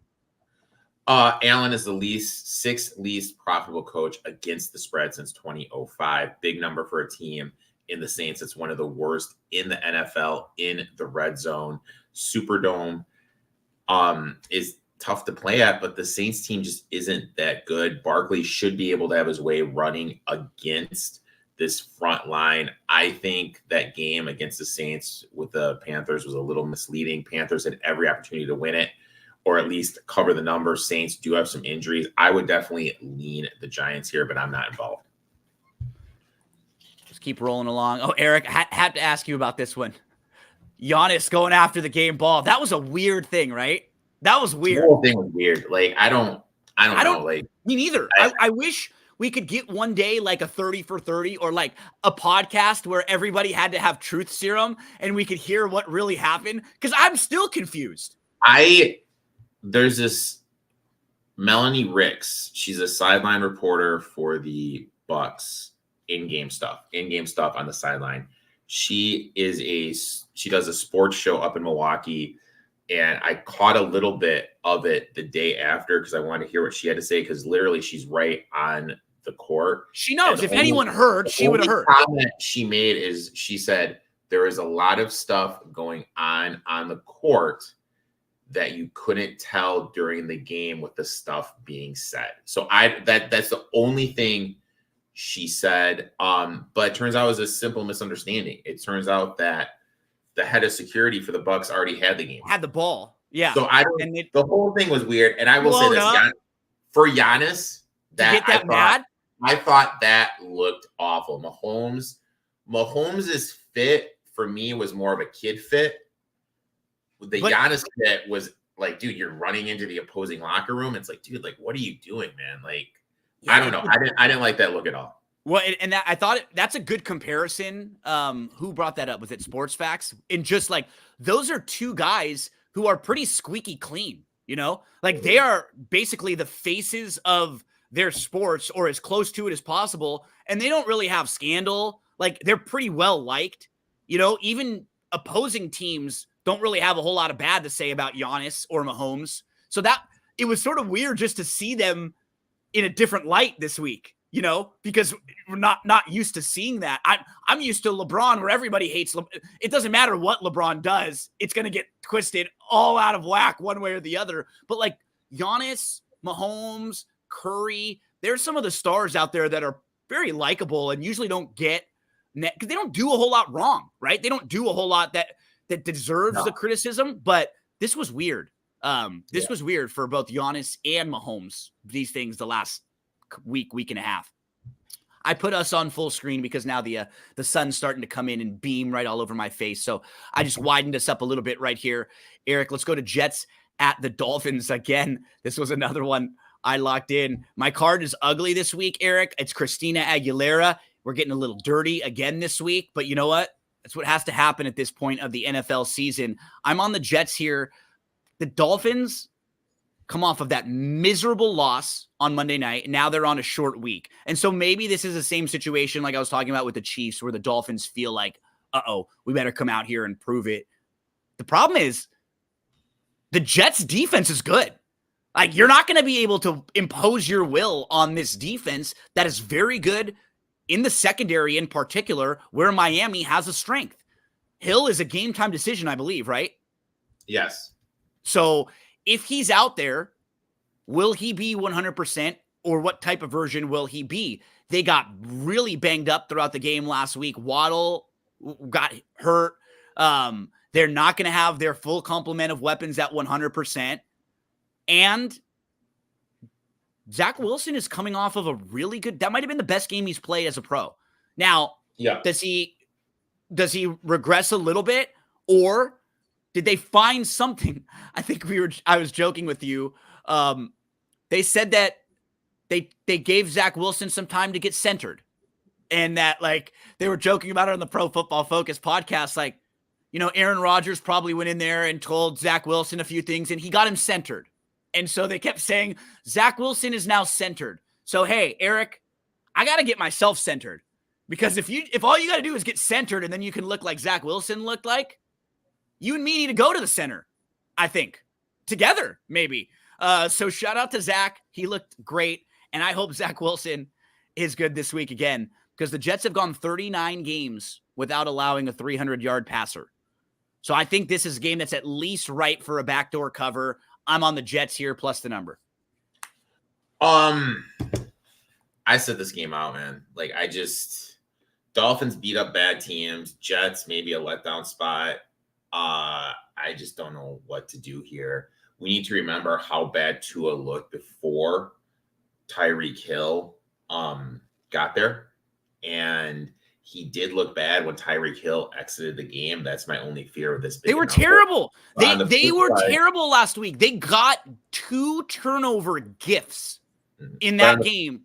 Allen is the 6th least profitable coach against the spread since 2005. Big number for a team in the Saints. It's one of the worst in the NFL in the red zone. Superdome is tough to play at, but the Saints team just isn't that good. Barkley should be able to have his way running against this front line. I think that game against the Saints with the Panthers was a little misleading. Panthers had every opportunity to win it, or at least cover the numbers. Saints do have some injuries. I would definitely lean the Giants here, but I'm not involved. Keep rolling along. Oh, Eric, had to ask you about this one. Giannis going after the game ball. That was a weird thing, right? That was weird. The whole thing was weird. Like, I don't I don't know. Like, me neither. I wish we could get one day like a 30 for 30 or like a podcast where everybody had to have truth serum and we could hear what really happened. Cause I'm still confused. There's this Melanie Ricks. She's a sideline reporter for the Bucks in-game stuff on the sideline. She does a sports show up in Milwaukee. And I caught a little bit of it the day after because I wanted to hear what she had to say because literally she's right on the court. She knows. If anyone heard, she would have heard. The comment she made is she said there is a lot of stuff going on the court that you couldn't tell during the game with the stuff being said. So that's the only thing she said. But it turns out it was a simple misunderstanding. It turns out that the head of security for the Bucks already had the game. Had the ball. Yeah. So the whole thing was weird. And I will say this, for Giannis, I thought that looked awful. Mahomes' fit for me was more of a kid fit. Giannis fit was like, dude, you're running into the opposing locker room. It's like, dude, like, what are you doing, man? Like, I don't know. I didn't like that look at all. Well, and that I thought that's a good comparison. Who brought that up? Was it Sports Facts? And just like those are two guys who are pretty squeaky clean, you know, like they are basically the faces of their sports or as close to it as possible. And they don't really have scandal. Like they're pretty well liked, you know, even opposing teams don't really have a whole lot of bad to say about Giannis or Mahomes. So that it was sort of weird just to see them in a different light this week. You know, because we're not used to seeing that. I'm used to LeBron where everybody hates LeBron. It doesn't matter what LeBron does. It's going to get twisted all out of whack one way or the other. But like Giannis, Mahomes, Curry, there's some of the stars out there that are very likable and usually don't get because they don't do a whole lot wrong, right? They don't do a whole lot that deserves the criticism. But this was weird. This was weird for both Giannis and Mahomes. These things the last week and a half. I put us on full screen because now the sun's starting to come in and beam right all over my face. So I just widened us up a little bit right here. Eric, let's go to Jets at the Dolphins again. This was another one I locked in. My card is ugly this week, Eric. It's Christina Aguilera. We're getting a little dirty again this week, but you know what? That's what has to happen at this point of the NFL season. I'm on the Jets here. The Dolphins come off of that miserable loss on Monday night, and now they're on a short week. And so maybe this is the same situation like I was talking about with the Chiefs where the Dolphins feel like, we better come out here and prove it. The problem is the Jets defense is good. Like you're not going to be able to impose your will on this defense that is very good in the secondary in particular where Miami has a strength. Hill is a game time decision, I believe, right? Yes. So if he's out there, will he be 100% or what type of version will he be? They got really banged up throughout the game last week. Waddle got hurt. They're not going to have their full complement of weapons at 100%. And Zach Wilson is coming off of a really good, that might've been the best game he's played as a pro. Now, does he regress a little bit or did they find something? I think I was joking with you. They said that they gave Zach Wilson some time to get centered and that like they were joking about it on the Pro Football Focus podcast. Like, you know, Aaron Rodgers probably went in there and told Zach Wilson a few things and he got him centered. And so they kept saying Zach Wilson is now centered. So, hey, Eric, I got to get myself centered because if all you got to do is get centered and then you can look like Zach Wilson looked like, you and me need to go to the center, I think, together, maybe. So shout out to Zach. He looked great. And I hope Zach Wilson is good this week again because the Jets have gone 39 games without allowing a 300-yard passer. So I think this is a game that's at least right for a backdoor cover. I'm on the Jets here plus the number. I set this game out, man. Like Dolphins beat up bad teams. Jets, maybe a letdown spot. I just don't know what to do here. We need to remember how bad Tua looked before Tyreek Hill got there. And he did look bad when Tyreek Hill exited the game. That's my only fear of this big They were number. terrible. On the They flip were side- terrible last week. They got 2 turnover gifts in But that game.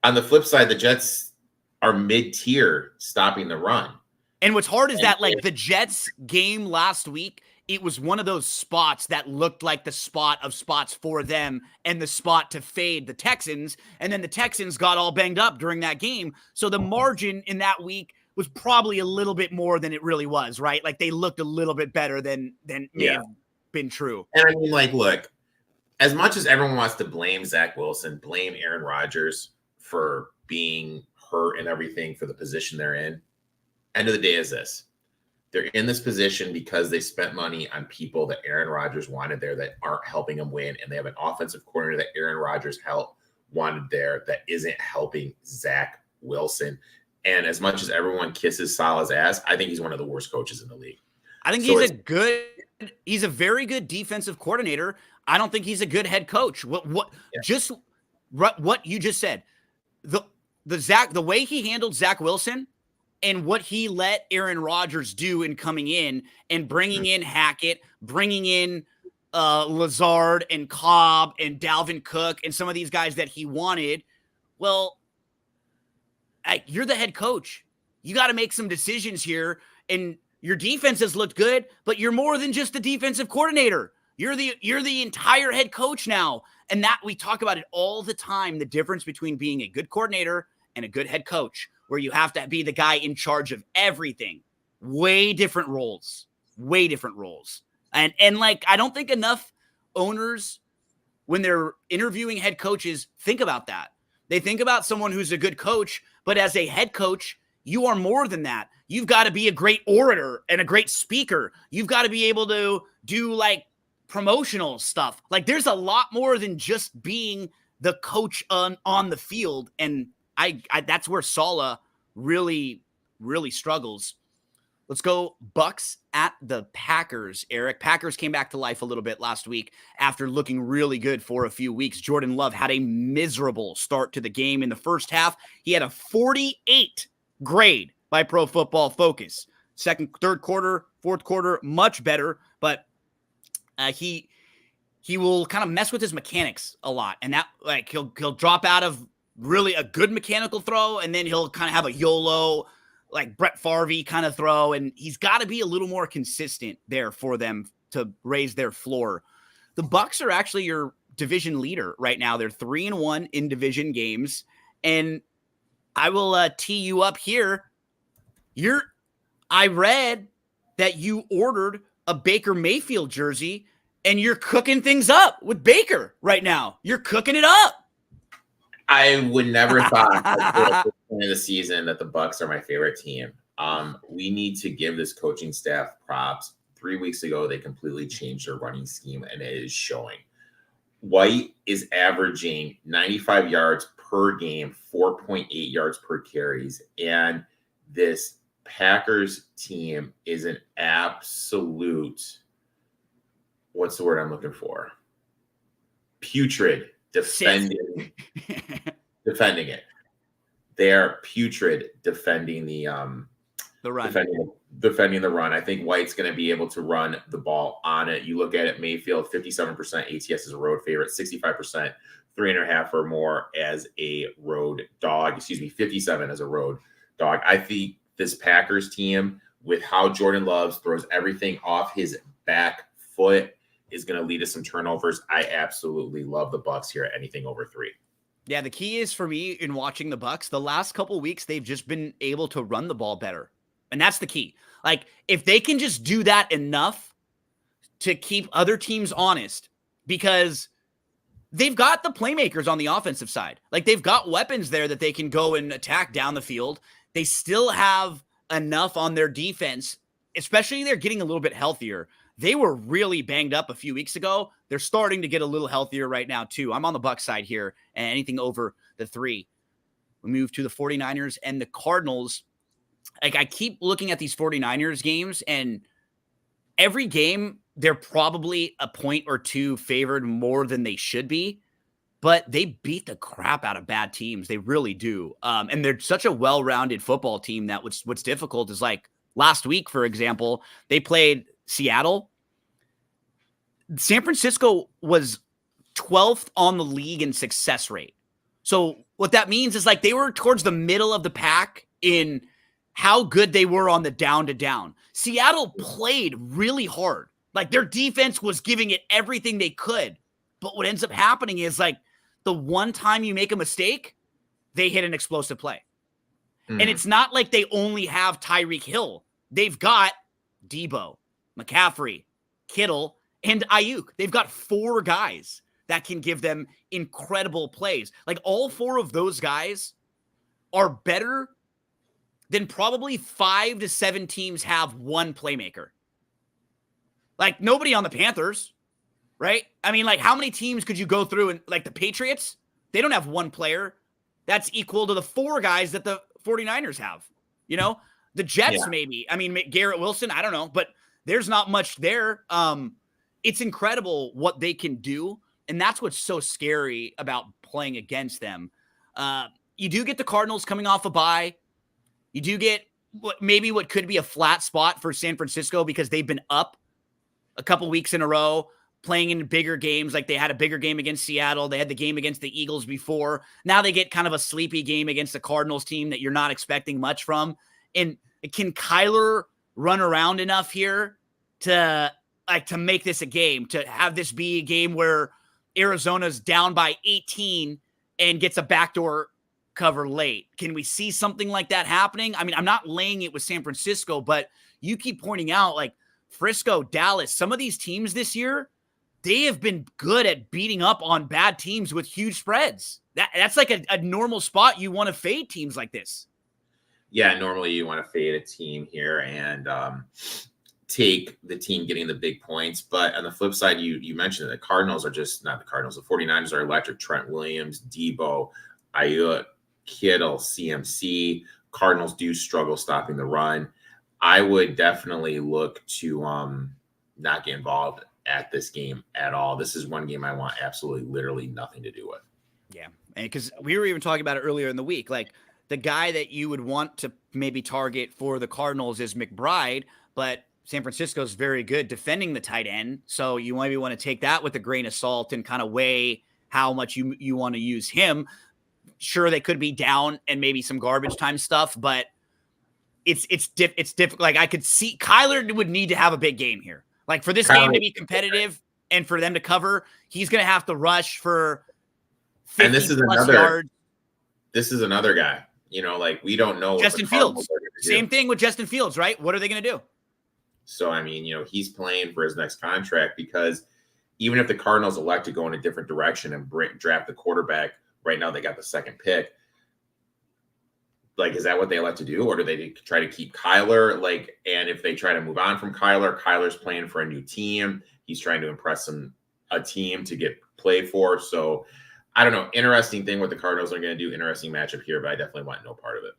On the flip side, the Jets are mid-tier stopping the run. And what's hard is that, like, the Jets game last week, it was one of those spots that looked like the spot of spots for them and the spot to fade the Texans. And then the Texans got all banged up during that game. So the margin in that week was probably a little bit more than it really was, right? Like, they looked a little bit better than may have been true. And I mean, like, look, as much as everyone wants to blame Zach Wilson, blame Aaron Rodgers for being hurt and everything for the position they're in, end of the day is this. They're in this position because they spent money on people that Aaron Rodgers wanted there that aren't helping them win. And they have an offensive coordinator that Aaron Rodgers wanted there that isn't helping Zach Wilson. And as much as everyone kisses Salah's ass, I think he's one of the worst coaches in the league. I think he's a very good defensive coordinator. I don't think he's a good head coach. What you just said, the way he handled Zach Wilson and what he let Aaron Rodgers do in coming in and bringing in Hackett, bringing in Lazard and Cobb and Dalvin Cook and some of these guys that he wanted. Well, you're the head coach. You got to make some decisions here. And your defense has looked good, but you're more than just the defensive coordinator. You're the entire head coach now. And that we talk about it all the time, the difference between being a good coordinator and a good head coach, where you have to be the guy in charge of everything. Way different roles. And like, I don't think enough owners, when they're interviewing head coaches, think about that. They think about someone who's a good coach, but as a head coach, you are more than that. You've got to be a great orator and a great speaker. You've got to be able to do like promotional stuff. Like, there's a lot more than just being the coach on the field. And I that's where Saleh really, really struggles. Let's go Bucks at the Packers, Eric. Packers came back to life a little bit last week after looking really good for a few weeks. Jordan Love had a miserable start to the game in the first half. He had a 48 grade by Pro Football Focus. Third quarter, fourth quarter, much better, but he will kind of mess with his mechanics a lot. And that, like, he'll drop out of really a good mechanical throw, and then he'll kind of have a YOLO, like Brett Favre kind of throw, and he's got to be a little more consistent there for them to raise their floor. The Bucks are actually your division leader right now. They're 3-1 in division games, and I will tee you up here. I read that you ordered a Baker Mayfield jersey, and you're cooking things up with Baker right now. You're cooking it up. I would never thought at this point of the season that the Bucks are my favorite team. We need to give this coaching staff props. 3 weeks ago, they completely changed their running scheme, and it is showing. White is averaging 95 yards per game, 4.8 yards per carries, and this Packers team is an absolute, what's the word I'm looking for? Putrid defending it. They are putrid defending the run. Defending the run. I think White's going to be able to run the ball on it. You look at it, Mayfield, 57% ATS is a road favorite, 65%, 3.5 or more as a road dog. 57 as a road dog. I think this Packers team, with how Jordan Love throws everything off his back foot, is going to lead to some turnovers. I absolutely love the Bucks here at anything over 3. Yeah, the key is for me in watching the Bucks, the last couple of weeks, they've just been able to run the ball better. And that's the key. Like, if they can just do that enough to keep other teams honest, because they've got the playmakers on the offensive side. Like, they've got weapons there that they can go and attack down the field. They still have enough on their defense, especially they're getting a little bit healthier. They were really banged up a few weeks ago. They're starting to get a little healthier right now, too. I'm on the Bucs side here, and anything over the 3. We move to the 49ers and the Cardinals. Like, I keep looking at these 49ers games, and every game, they're probably a point or two favored more than they should be. but they beat the crap out of bad teams. They really do. And they're such a well-rounded football team that what's difficult is like last week, for example, they played Seattle. San Francisco was 12th on the league in success rate. So what that means is like they were towards the middle of the pack in how good they were on the down to down. Seattle played really hard. Like their defense was giving it everything they could. But what ends up happening is like the one time you make a mistake, they hit an explosive play. And it's not like they only have Tyreek Hill. They've got Debo, McCaffrey, Kittle, and Ayuk. They've got 4 guys that can give them incredible plays. Like all 4 of those guys are better than probably 5 to 7 teams have one playmaker. Like nobody on the Panthers, right? I mean, like how many teams could you go through and like the Patriots? They don't have one player that's equal to the 4 guys that the 49ers have, you know, the Jets, maybe. I mean, Garrett Wilson, I don't know, but there's not much there. It's incredible what they can do. And that's what's so scary about playing against them. You do get the Cardinals coming off a bye. You do get what could be a flat spot for San Francisco because they've been up a couple weeks in a row, playing in bigger games. Like they had a bigger game against Seattle. They had the game against the Eagles before. Now they get kind of a sleepy game against the Cardinals team that you're not expecting much from. And can Kyler run around enough here to make this a game, to have this be a game where Arizona's down by 18 and gets a backdoor cover late? Can we see something like that happening? I mean, I'm not laying it with San Francisco, but you keep pointing out like Frisco, Dallas, some of these teams this year, they have been good at beating up on bad teams with huge spreads. That's like a normal spot you want to fade teams like this. Yeah, normally you want to fade a team here and take the team getting the big points. But on the flip side, you mentioned that the Cardinals are just not the Cardinals. The 49ers are electric. Trent Williams, Debo, Ayuk, Kittle, CMC. Cardinals do struggle stopping the run. I would definitely look to not get involved at this game at all. This is one game I want absolutely literally nothing to do with. Yeah. And because we were even talking about it earlier in the week, like the guy that you would want to maybe target for the Cardinals is McBride, but San Francisco is very good defending the tight end. So you maybe want to take that with a grain of salt and kind of weigh how much you want to use him. Sure, they could be down and maybe some garbage time stuff, but it's difficult. Like I could see Kyler would need to have a big game here. Like for this game to be competitive and for them to cover, he's going to have to rush for 50 and this is plus another yards. This is another guy. You know, like we don't know. Justin Fields. Same thing with Justin Fields, right? What are they going to do? So, I mean, you know, he's playing for his next contract because even if the Cardinals elect to go in a different direction and draft the quarterback, right now they got the second pick. Like, is that what they elect to do? Or do they try to keep Kyler? Like, and if they try to move on from Kyler, Kyler's playing for a new team. He's trying to impress a team to get play for. So, I don't know. Interesting thing what the Cardinals are going to do. Interesting matchup here, but I definitely want no part of it.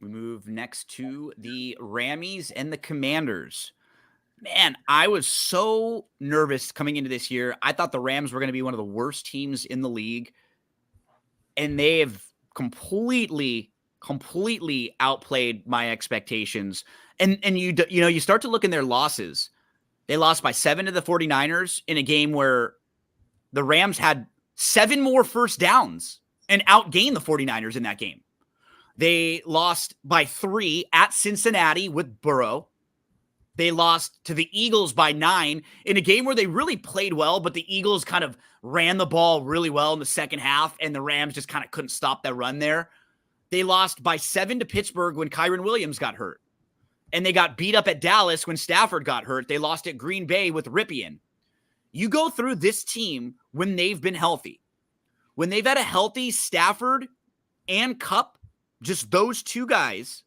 We move next to the Rammies and the Commanders. Man, I was so nervous coming into this year. I thought the Rams were going to be one of the worst teams in the league. And they have completely outplayed my expectations. And you start to look in their losses. They lost by 7 to the 49ers in a game where the Rams had 7 more first downs and outgained the 49ers in that game. They lost by 3 at Cincinnati with Burrow. They lost to the Eagles by 9 in a game where they really played well, but the Eagles kind of ran the ball really well in the second half, and the Rams just kind of couldn't stop that run there. They lost by 7 to Pittsburgh when Kyren Williams got hurt. And they got beat up at Dallas when Stafford got hurt. They lost at Green Bay with Ripien. You go through this team when they've been healthy. When they've had a healthy Stafford and Kupp, just those 2 guys,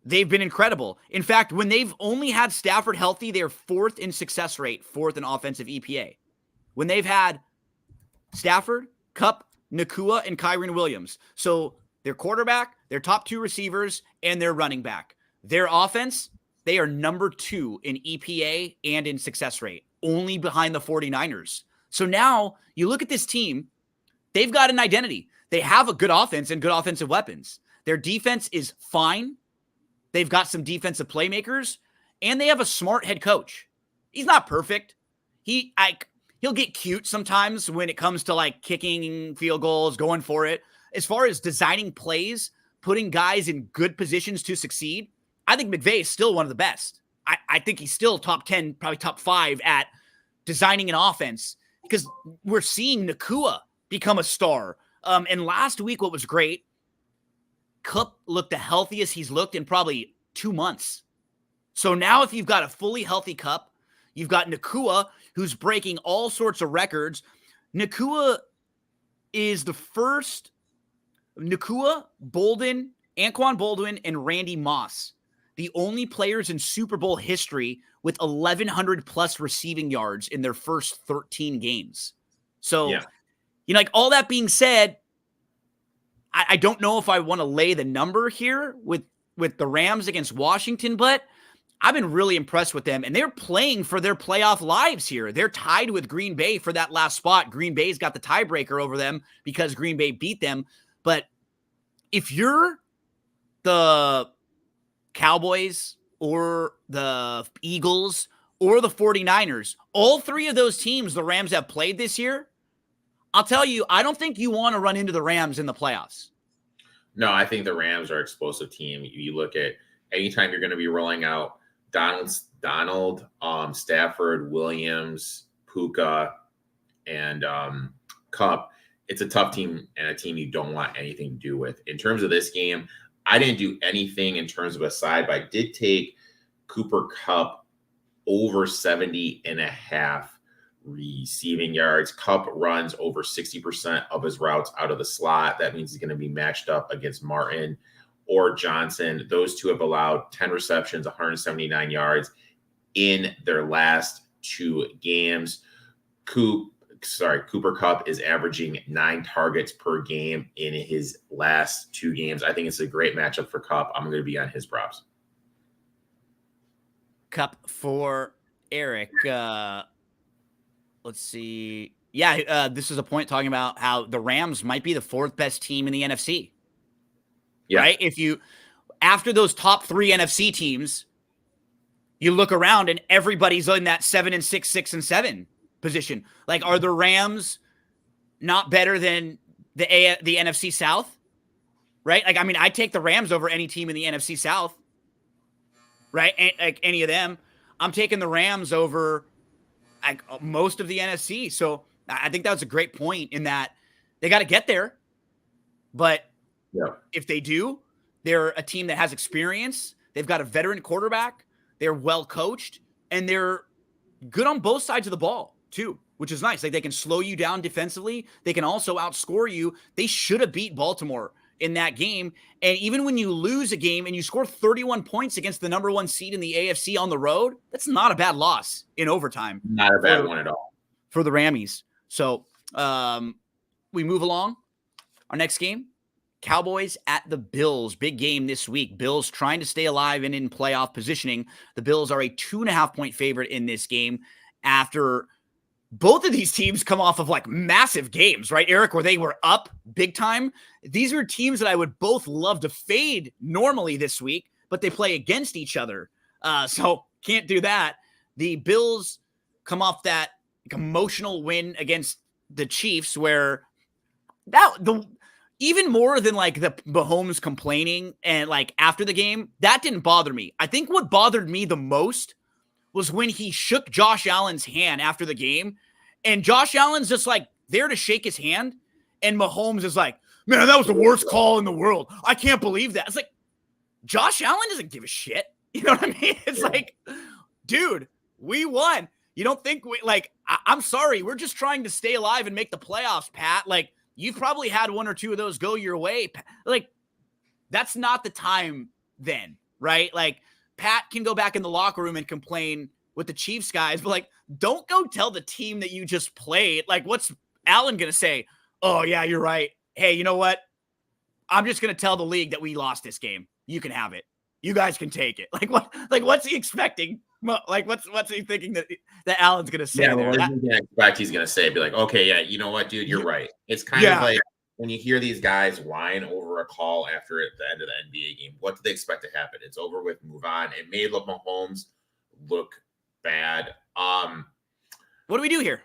they've been incredible. In fact, when they've only had Stafford healthy, they're 4th in success rate, 4th in offensive EPA. When they've had Stafford, Kupp, Nakua, and Kyren Williams. So their quarterback, their top 2 receivers, and their running back. Their offense, they are number 2 in EPA and in success rate, only behind the 49ers. So now you look at this team, they've got an identity. They have a good offense and good offensive weapons. Their defense is fine. They've got some defensive playmakers, and they have a smart head coach. He's not perfect. He'll get cute sometimes when it comes to like kicking field goals, going for it. As far as designing plays, putting guys in good positions to succeed, I think McVay is still one of the best. I think he's still top 10, probably top 5 at designing an offense because we're seeing Nakua become a star. And last week, what was great, Kupp looked the healthiest he's looked in probably 2 months. So now if you've got a fully healthy Kupp, you've got Nakua, who's breaking all sorts of records. Nakua is the first. Nakua, Bolden, Anquan Boldin, and Randy Moss, the only players in Super Bowl history with 1,100 plus receiving yards in their first 13 games. So, like all that being said, I don't know if I want to lay the number here with the Rams against Washington, but I've been really impressed with them, and they're playing for their playoff lives here. They're tied with Green Bay for that last spot. Green Bay's got the tiebreaker over them because Green Bay beat them. But if you're the Cowboys or the Eagles or the 49ers, all three of those teams the Rams have played this year, I'll tell you, I don't think you want to run into the Rams in the playoffs. No, I think the Rams are an explosive team. You look at anytime you're going to be rolling out Donald, Stafford, Williams, Puka, and Kupp, it's a tough team and a team you don't want anything to do with. In terms of this game, I didn't do anything in terms of a side, but I did take Cooper Kupp over 70.5 receiving yards. Kupp runs over 60% of his routes out of the slot. That means he's going to be matched up against Martin or Johnson. Those two have allowed 10 receptions, 179 yards in their last 2 games. Cooper Kupp is averaging 9 targets per game in his last 2 games. I think it's a great matchup for Kupp. I'm going to be on his props. Kupp for Eric. Let's see. Yeah, this is a point talking about how the Rams might be the 4th best team in the NFC. Yeah. Right? If you, after those top 3 NFC teams, you look around and everybody's in that 7-6, 6-7 position. Like, are the Rams not better than the NFC South? Right? Like, I mean, I take the Rams over any team in the NFC South. Right? Like any of them. I'm taking the Rams over like most of the NFC. So I think that was a great point in that they got to get there. But if they do, they're a team that has experience. They've got a veteran quarterback. They're well coached, and they're good on both sides of the ball too, which is nice. Like, they can slow you down defensively. They can also outscore you. They should have beat Baltimore in that game. And even when you lose a game and you score 31 points against the number 1 seed in the AFC on the road, that's not a bad loss in overtime. Not a bad one at all. For the Rammies. So we move along. Our next game, Cowboys at the Bills. Big game this week. Bills trying to stay alive and in playoff positioning. The Bills are a 2.5-point favorite in this game after both of these teams come off of like massive games, right, Eric, where they were up big time. These are teams that I would both love to fade normally this week, but they play against each other. So can't do that. The Bills come off that emotional win against the Chiefs where even more than like the Mahomes complaining and like after the game, that didn't bother me. I think what bothered me the most was when he shook Josh Allen's hand after the game, and Josh Allen's just like there to shake his hand, and Mahomes is like, man, that was the worst call in the world. I can't believe that. It's like, Josh Allen doesn't give a shit. You know what I mean? It's like, dude, we won. You don't think I'm sorry. We're just trying to stay alive and make the playoffs, Pat. Like, you've probably had 1 or 2 of those go your way. Like, that's not the time then, right? Like, Pat can go back in the locker room and complain with the Chiefs guys, but like, don't go tell the team that you just played. Like, what's Allen going to say? Oh yeah, you're right. Hey, you know what? I'm just going to tell the league that we lost this game. You can have it. You guys can take it. Like, what? Like, what's he expecting Like, what's he thinking that Allen's gonna say Yeah, there? what do you expect he's gonna say? Be like, okay, yeah, you know what, dude, you're right. It's kind of like when you hear these guys whine over a call after at the end of the NBA game. What do they expect to happen? It's over with, move on. It made Mahomes look bad. What do we do here?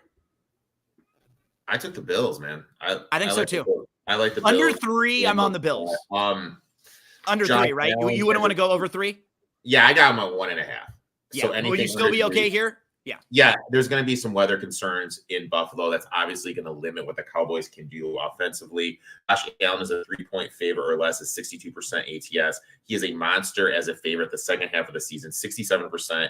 I took the Bills, man. I think so like too. I like the Bills. Under 3, I'm on the Bills. Under 3, right? You wouldn't want to go over 3? Yeah, I got them at 1.5. Yeah. So will you still be okay here? Yeah. Yeah, there's going to be some weather concerns in Buffalo. That's obviously going to limit what the Cowboys can do offensively. Josh Allen is a 3-point favorite or less, is 62% ATS. He is a monster as a favorite the second half of the season, 67%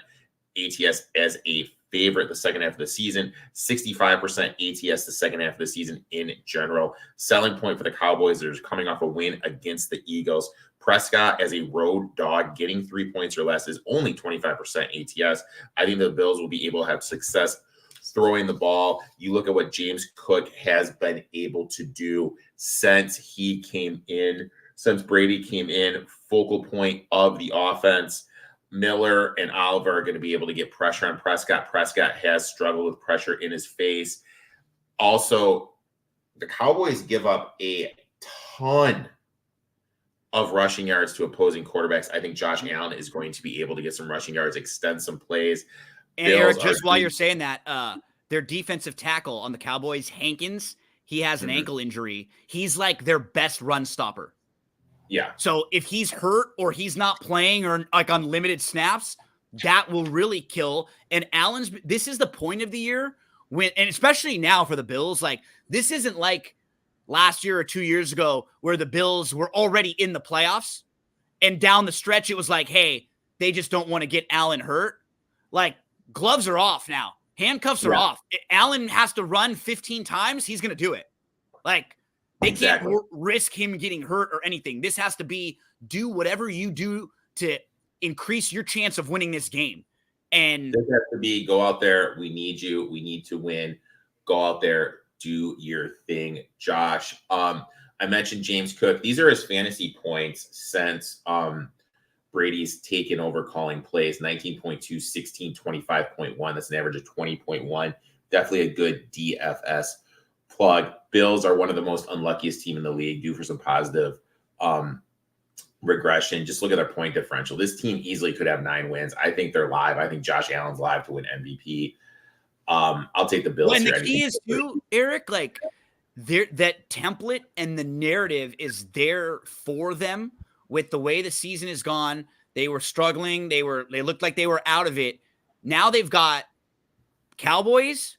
ATS as a favorite the second half of the season, 65% ATS the second half of the season in general. Selling point for the Cowboys, they're coming off a win against the Eagles. Prescott as a road dog getting 3 points or less is only 25% ATS. I think the Bills will be able to have success throwing the ball. You look at what James Cook has been able to do since Brady came in, focal point of the offense. Miller and Oliver are going to be able to get pressure on Prescott. Prescott has struggled with pressure in his face. Also, the Cowboys give up a ton of rushing yards to opposing quarterbacks. I think Josh Allen is going to be able to get some rushing yards, extend some plays. And Eric, just while you're saying that, their defensive tackle on the Cowboys, Hankins, he has an ankle injury. He's like their best run stopper. Yeah. So if he's hurt or he's not playing or like on limited snaps, that will really kill. And this is the point of the year and especially now for the Bills, like this isn't like last year or 2 years ago where the Bills were already in the playoffs and down the stretch, it was like, hey, they just don't want to get Allen hurt. Like gloves are off now. Handcuffs are off. If Allen has to run 15 times, he's going to do it. Like they can't risk him getting hurt or anything. This has to be do whatever you do to increase your chance of winning this game. And this has to be go out there. We need you. We need to win. Go out there. Do your thing, Josh. I mentioned James Cook. These are his fantasy points since Brady's taken over calling plays. 19.2, 16, 25.1. That's an average of 20.1. Definitely a good DFS plug. Bills are one of the most unluckiest team in the league, due for some positive regression. Just look at their point differential. This team easily could have 9 wins. I think they're live. I think Josh Allen's live to win MVP. I'll take the Bills. Well, and the key is too, Eric, like that template and the narrative is there for them with the way the season has gone. They were struggling. They looked like they were out of it. Now they've got Cowboys.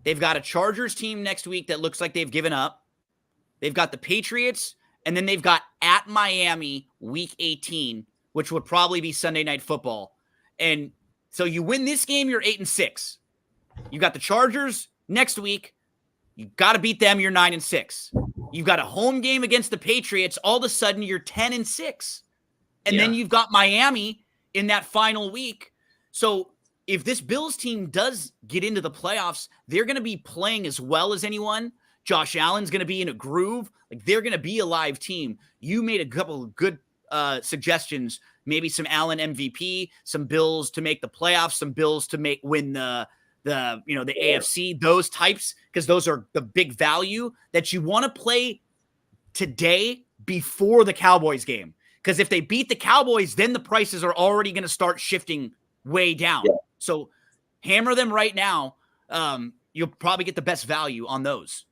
They've got a Chargers team next week that looks like they've given up. They've got the Patriots, and then they've got at Miami week 18, which would probably be Sunday Night Football. And so you win this game, you're 8-6. You got the Chargers next week. You got to beat them. You're 9-6. You've got a home game against the Patriots. All of a sudden, you're 10-6, and then you've got Miami in that final week. So if this Bills team does get into the playoffs, they're going to be playing as well as anyone. Josh Allen's going to be in a groove. Like they're going to be a live team. You made a couple of good suggestions. Maybe some Allen MVP, some Bills to make the playoffs, some Bills to win the AFC, those types, because those are the big value that you want to play today before the Cowboys game. Because if they beat the Cowboys, then the prices are already going to start shifting way down. Yeah. So hammer them right now. You'll probably get the best value on those.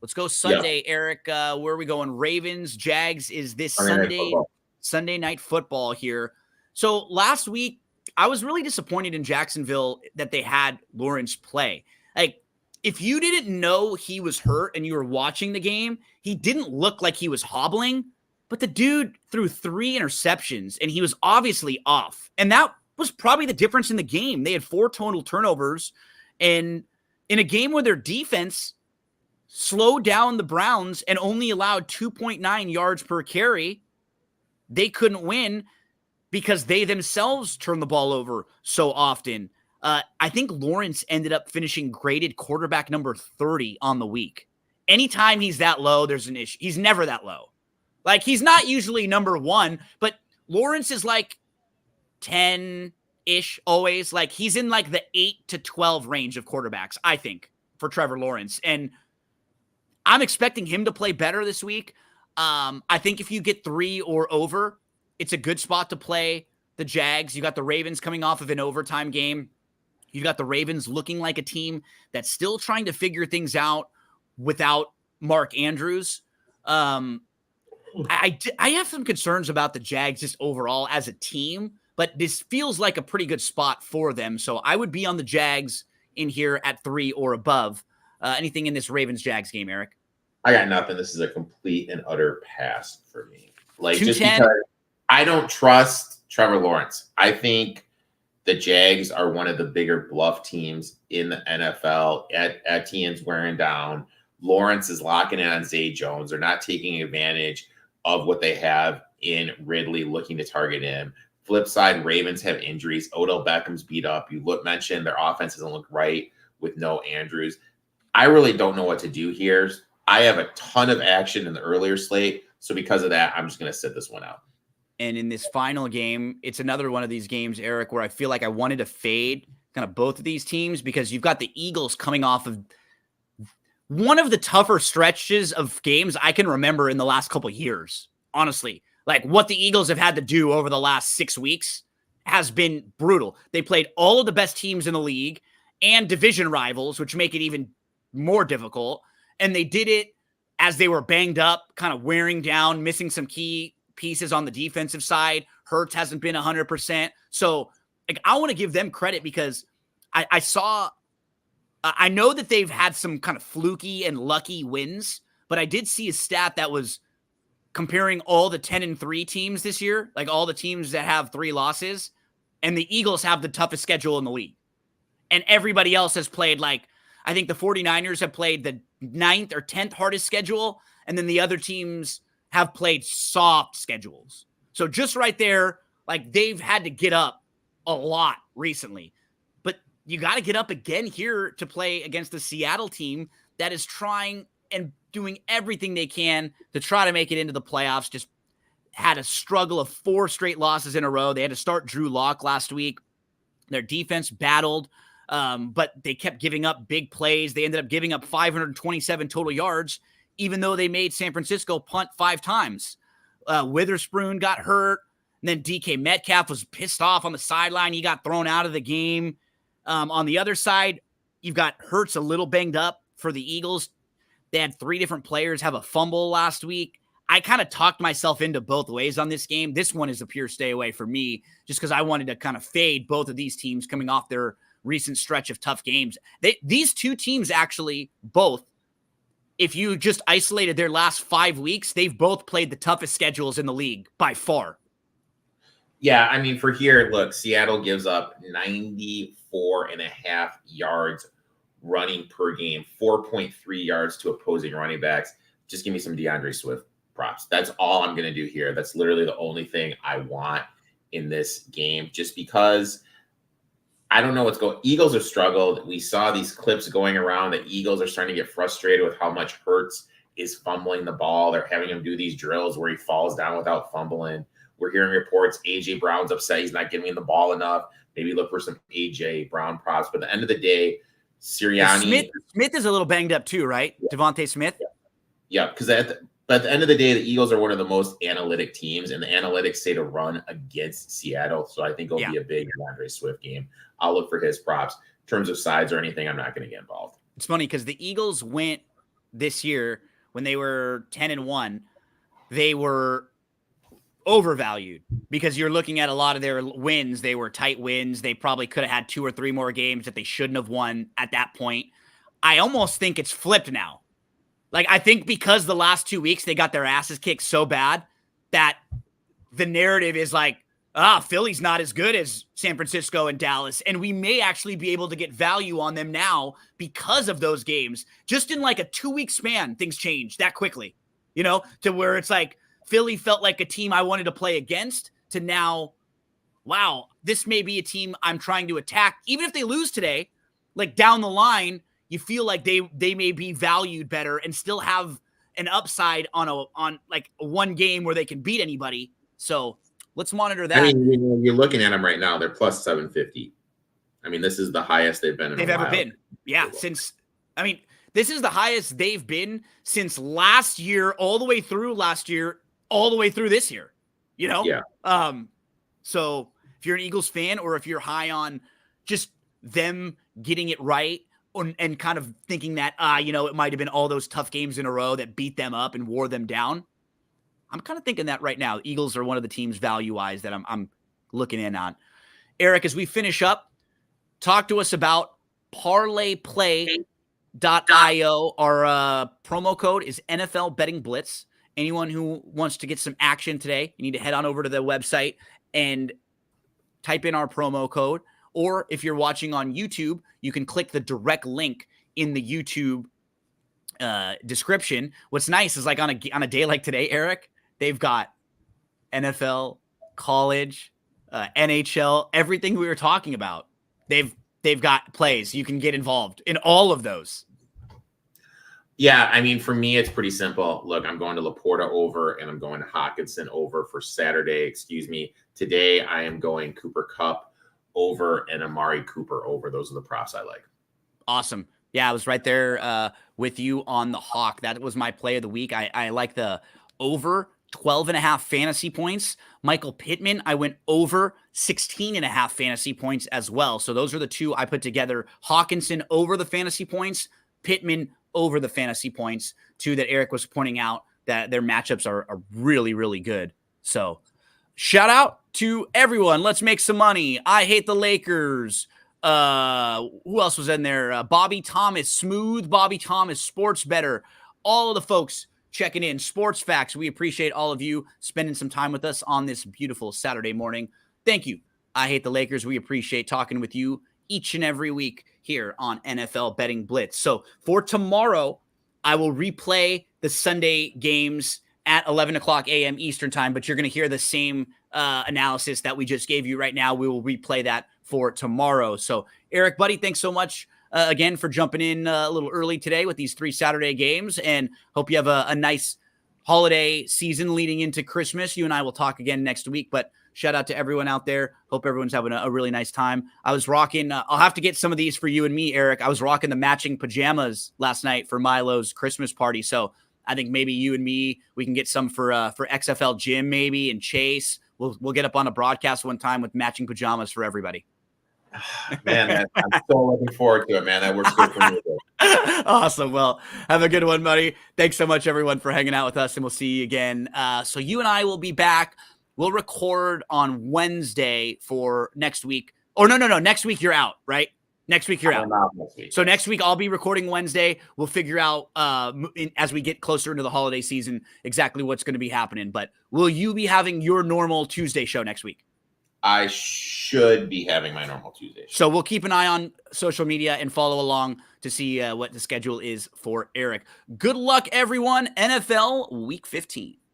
Let's go Sunday, Eric. Where are we going? Ravens, Jags is this Sunday night football here. So last week, I was really disappointed in Jacksonville that they had Lawrence play. Like, if you didn't know he was hurt and you were watching the game, he didn't look like he was hobbling, but the dude threw 3 interceptions and he was obviously off. And that was probably the difference in the game. They had 4 total turnovers, and in a game where their defense slowed down the Browns and only allowed 2.9 yards per carry, they couldn't win because they themselves turn the ball over so often. I think Lawrence ended up finishing graded quarterback number 30 on the week. Anytime he's that low, there's an issue. He's never that low. Like, he's not usually number 1, but Lawrence is like 10, ish always. Like he's in like the 8 to 12 range of quarterbacks, I think, for Trevor Lawrence. And I'm expecting him to play better this week. I think if you get 3 or over, it's a good spot to play the Jags. You got the Ravens coming off of an overtime game. You got the Ravens looking like a team that's still trying to figure things out without Mark Andrews. I have some concerns about the Jags just overall as a team, but this feels like a pretty good spot for them. So I would be on the Jags in here at 3 or above. Anything in this Ravens-Jags game, Eric? I got nothing. This is a complete and utter pass for me. Like, just 210? because I don't trust Trevor Lawrence. I think the Jags are one of the bigger bluff teams in the NFL. Etienne's wearing down. Lawrence is locking in on Zay Jones. They're not taking advantage of what they have in Ridley, looking to target him. Flip side, Ravens have injuries. Odell Beckham's beat up. You mentioned their offense doesn't look right with no Andrews. I really don't know what to do here. I have a ton of action in the earlier slate. So because of that, I'm just going to sit this one out. And in this final game, it's another one of these games, Eric, where I feel like I wanted to fade kind of both of these teams because you've got the Eagles coming off of one of the tougher stretches of games I can remember in the last couple of years. Honestly, like what the Eagles have had to do over the last 6 weeks has been brutal. They played all of the best teams in the league and division rivals, which make it even more difficult. And they did it as they were banged up, kind of wearing down, missing some key pieces on the defensive side. Hurts hasn't been 100%. So like, I want to give them credit because I know that they've had some kind of fluky and lucky wins, but I did see a stat that was comparing all the 10-3 teams this year, like all the teams that have 3 losses, and the Eagles have the toughest schedule in the league. And everybody else has played like, I think the 49ers have played the 9th or 10th hardest schedule, and then the other teams have played soft schedules. So just right there, like they've had to get up a lot recently. But you got to get up again here to play against the Seattle team that is trying and doing everything they can to try to make it into the playoffs. Just had a struggle of 4 straight losses in a row. They had to start Drew Lock last week. Their defense battled. But they kept giving up big plays. They ended up giving up 527 total yards, even though they made San Francisco punt 5 times. Witherspoon got hurt. And then DK Metcalf was pissed off on the sideline. He got thrown out of the game. On the other side, you've got Hurts a little banged up for the Eagles. They had 3 different players have a fumble last week. I kind of talked myself into both ways on this game. This one is a pure stay away for me just because I wanted to kind of fade both of these teams coming off their recent stretch of tough games. These 2 teams actually both, if you just isolated their last 5 weeks, they've both played the toughest schedules in the league by far. Yeah, I mean, for here, look, Seattle gives up 94.5 yards running per game, 4.3 yards to opposing running backs. Just give me some DeAndre Swift props. That's all I'm going to do here. That's literally the only thing I want in this game, just because I don't know what's going on. Eagles have struggled. We saw these clips going around that Eagles are starting to get frustrated with how much Hurts is fumbling the ball. They're having him do these drills where he falls down without fumbling. We're hearing reports A.J. Brown's upset he's not giving him the ball enough. Maybe look for some A.J. Brown props. But at the end of the day, Sirianni. Smith is a little banged up too, right? Yeah. Devontae Smith? Yeah, because at the end of the day, the Eagles are one of the most analytic teams, and the analytics say to run against Seattle. So I think it'll be a big DeAndre Swift game. I'll look for his props. In terms of sides or anything, I'm not going to get involved. It's funny because the Eagles went this year when they were 10-1. They were overvalued because you're looking at a lot of their wins. They were tight wins. They probably could have had 2 or 3 more games that they shouldn't have won at that point. I almost think it's flipped now. Like, I think because the last 2 weeks they got their asses kicked so bad that the narrative is like, Philly's not as good as San Francisco and Dallas. And we may actually be able to get value on them now because of those games. Just in like a 2-week span, things change that quickly, to where it's like Philly felt like a team I wanted to play against to now, wow, this may be a team I'm trying to attack. Even if they lose today, like down the line, you feel like they may be valued better and still have an upside on like one game where they can beat anybody. So let's monitor that. I mean, you're looking at them right now. They're plus 750. I mean, this is the highest they've been in they've a ever while. been. Yeah, this is the highest they've been since last year, all the way through last year, all the way through this year. Yeah. So if you're an Eagles fan, or if you're high on just them getting it right, and kind of thinking that it might have been all those tough games in a row that beat them up and wore them down, I'm kind of thinking that right now. The Eagles are one of the teams value-wise that I'm looking in on. Eric, as we finish up, talk to us about ParlayPlay.io. Our promo code is NFL Betting Blitz. Anyone who wants to get some action today, you need to head on over to the website and type in our promo code. Or if you're watching on YouTube, you can click the direct link in the YouTube description. What's nice is, like, on a day like today, Eric, they've got NFL, college, NHL, everything we were talking about. They've got plays. You can get involved in all of those. Yeah, I mean, for me, it's pretty simple. Look, I'm going to Laporta over, and I'm going to Hawkinson over for Saturday. Today, I am going Cooper Kupp over and Amari Cooper over. Those are the props I like. Awesome. Yeah, I was right there with you on the Hawk. That was my play of the week. I like the over 12.5 fantasy points. Michael Pittman, I went over 16.5 fantasy points as well. So those are the two I put together. Hawkinson over the fantasy points, Pittman over the fantasy points. Two that Eric was pointing out that their matchups are really, really good. So shout out to everyone. Let's make some money. I hate the Lakers. Who else was in there? Bobby Thomas, Smooth Bobby Thomas, Sports Better. All of the folks checking in. Sports Facts. We appreciate all of you spending some time with us on this beautiful Saturday morning. Thank you. I hate the Lakers. We appreciate talking with you each and every week here on NFL Betting Blitz. So for tomorrow, I will replay the Sunday games at 11 o'clock a.m. Eastern time, but you're going to hear the same analysis that we just gave you right now. We will replay that for tomorrow. So Eric, buddy, thanks so much again for jumping in a little early today with these 3 Saturday games, and hope you have a nice holiday season leading into Christmas. You and I will talk again next week, but shout out to everyone out there. Hope everyone's having a really nice time. I was rocking, I'll have to get some of these for you and me, Eric. I was rocking the matching pajamas last night for Milo's Christmas party. So I think maybe you and me, we can get some for XFL Jim maybe, and Chase. We'll get up on a broadcast one time with matching pajamas for everybody. Man, I'm so looking forward to it, man. That works good for me. Awesome. Well, have a good one, buddy. Thanks so much, everyone, for hanging out with us, and we'll see you again. So you and I will be back. We'll record on Wednesday for next week. Or no. Next week you're out, right? Next week you're out. So next week I'll be recording Wednesday. We'll figure out as we get closer into the holiday season exactly what's going to be happening. But will you be having your normal Tuesday show next week? I should be having my normal Tuesday show. So we'll keep an eye on social media and follow along to see what the schedule is for Eric. Good luck, everyone. NFL Week 15.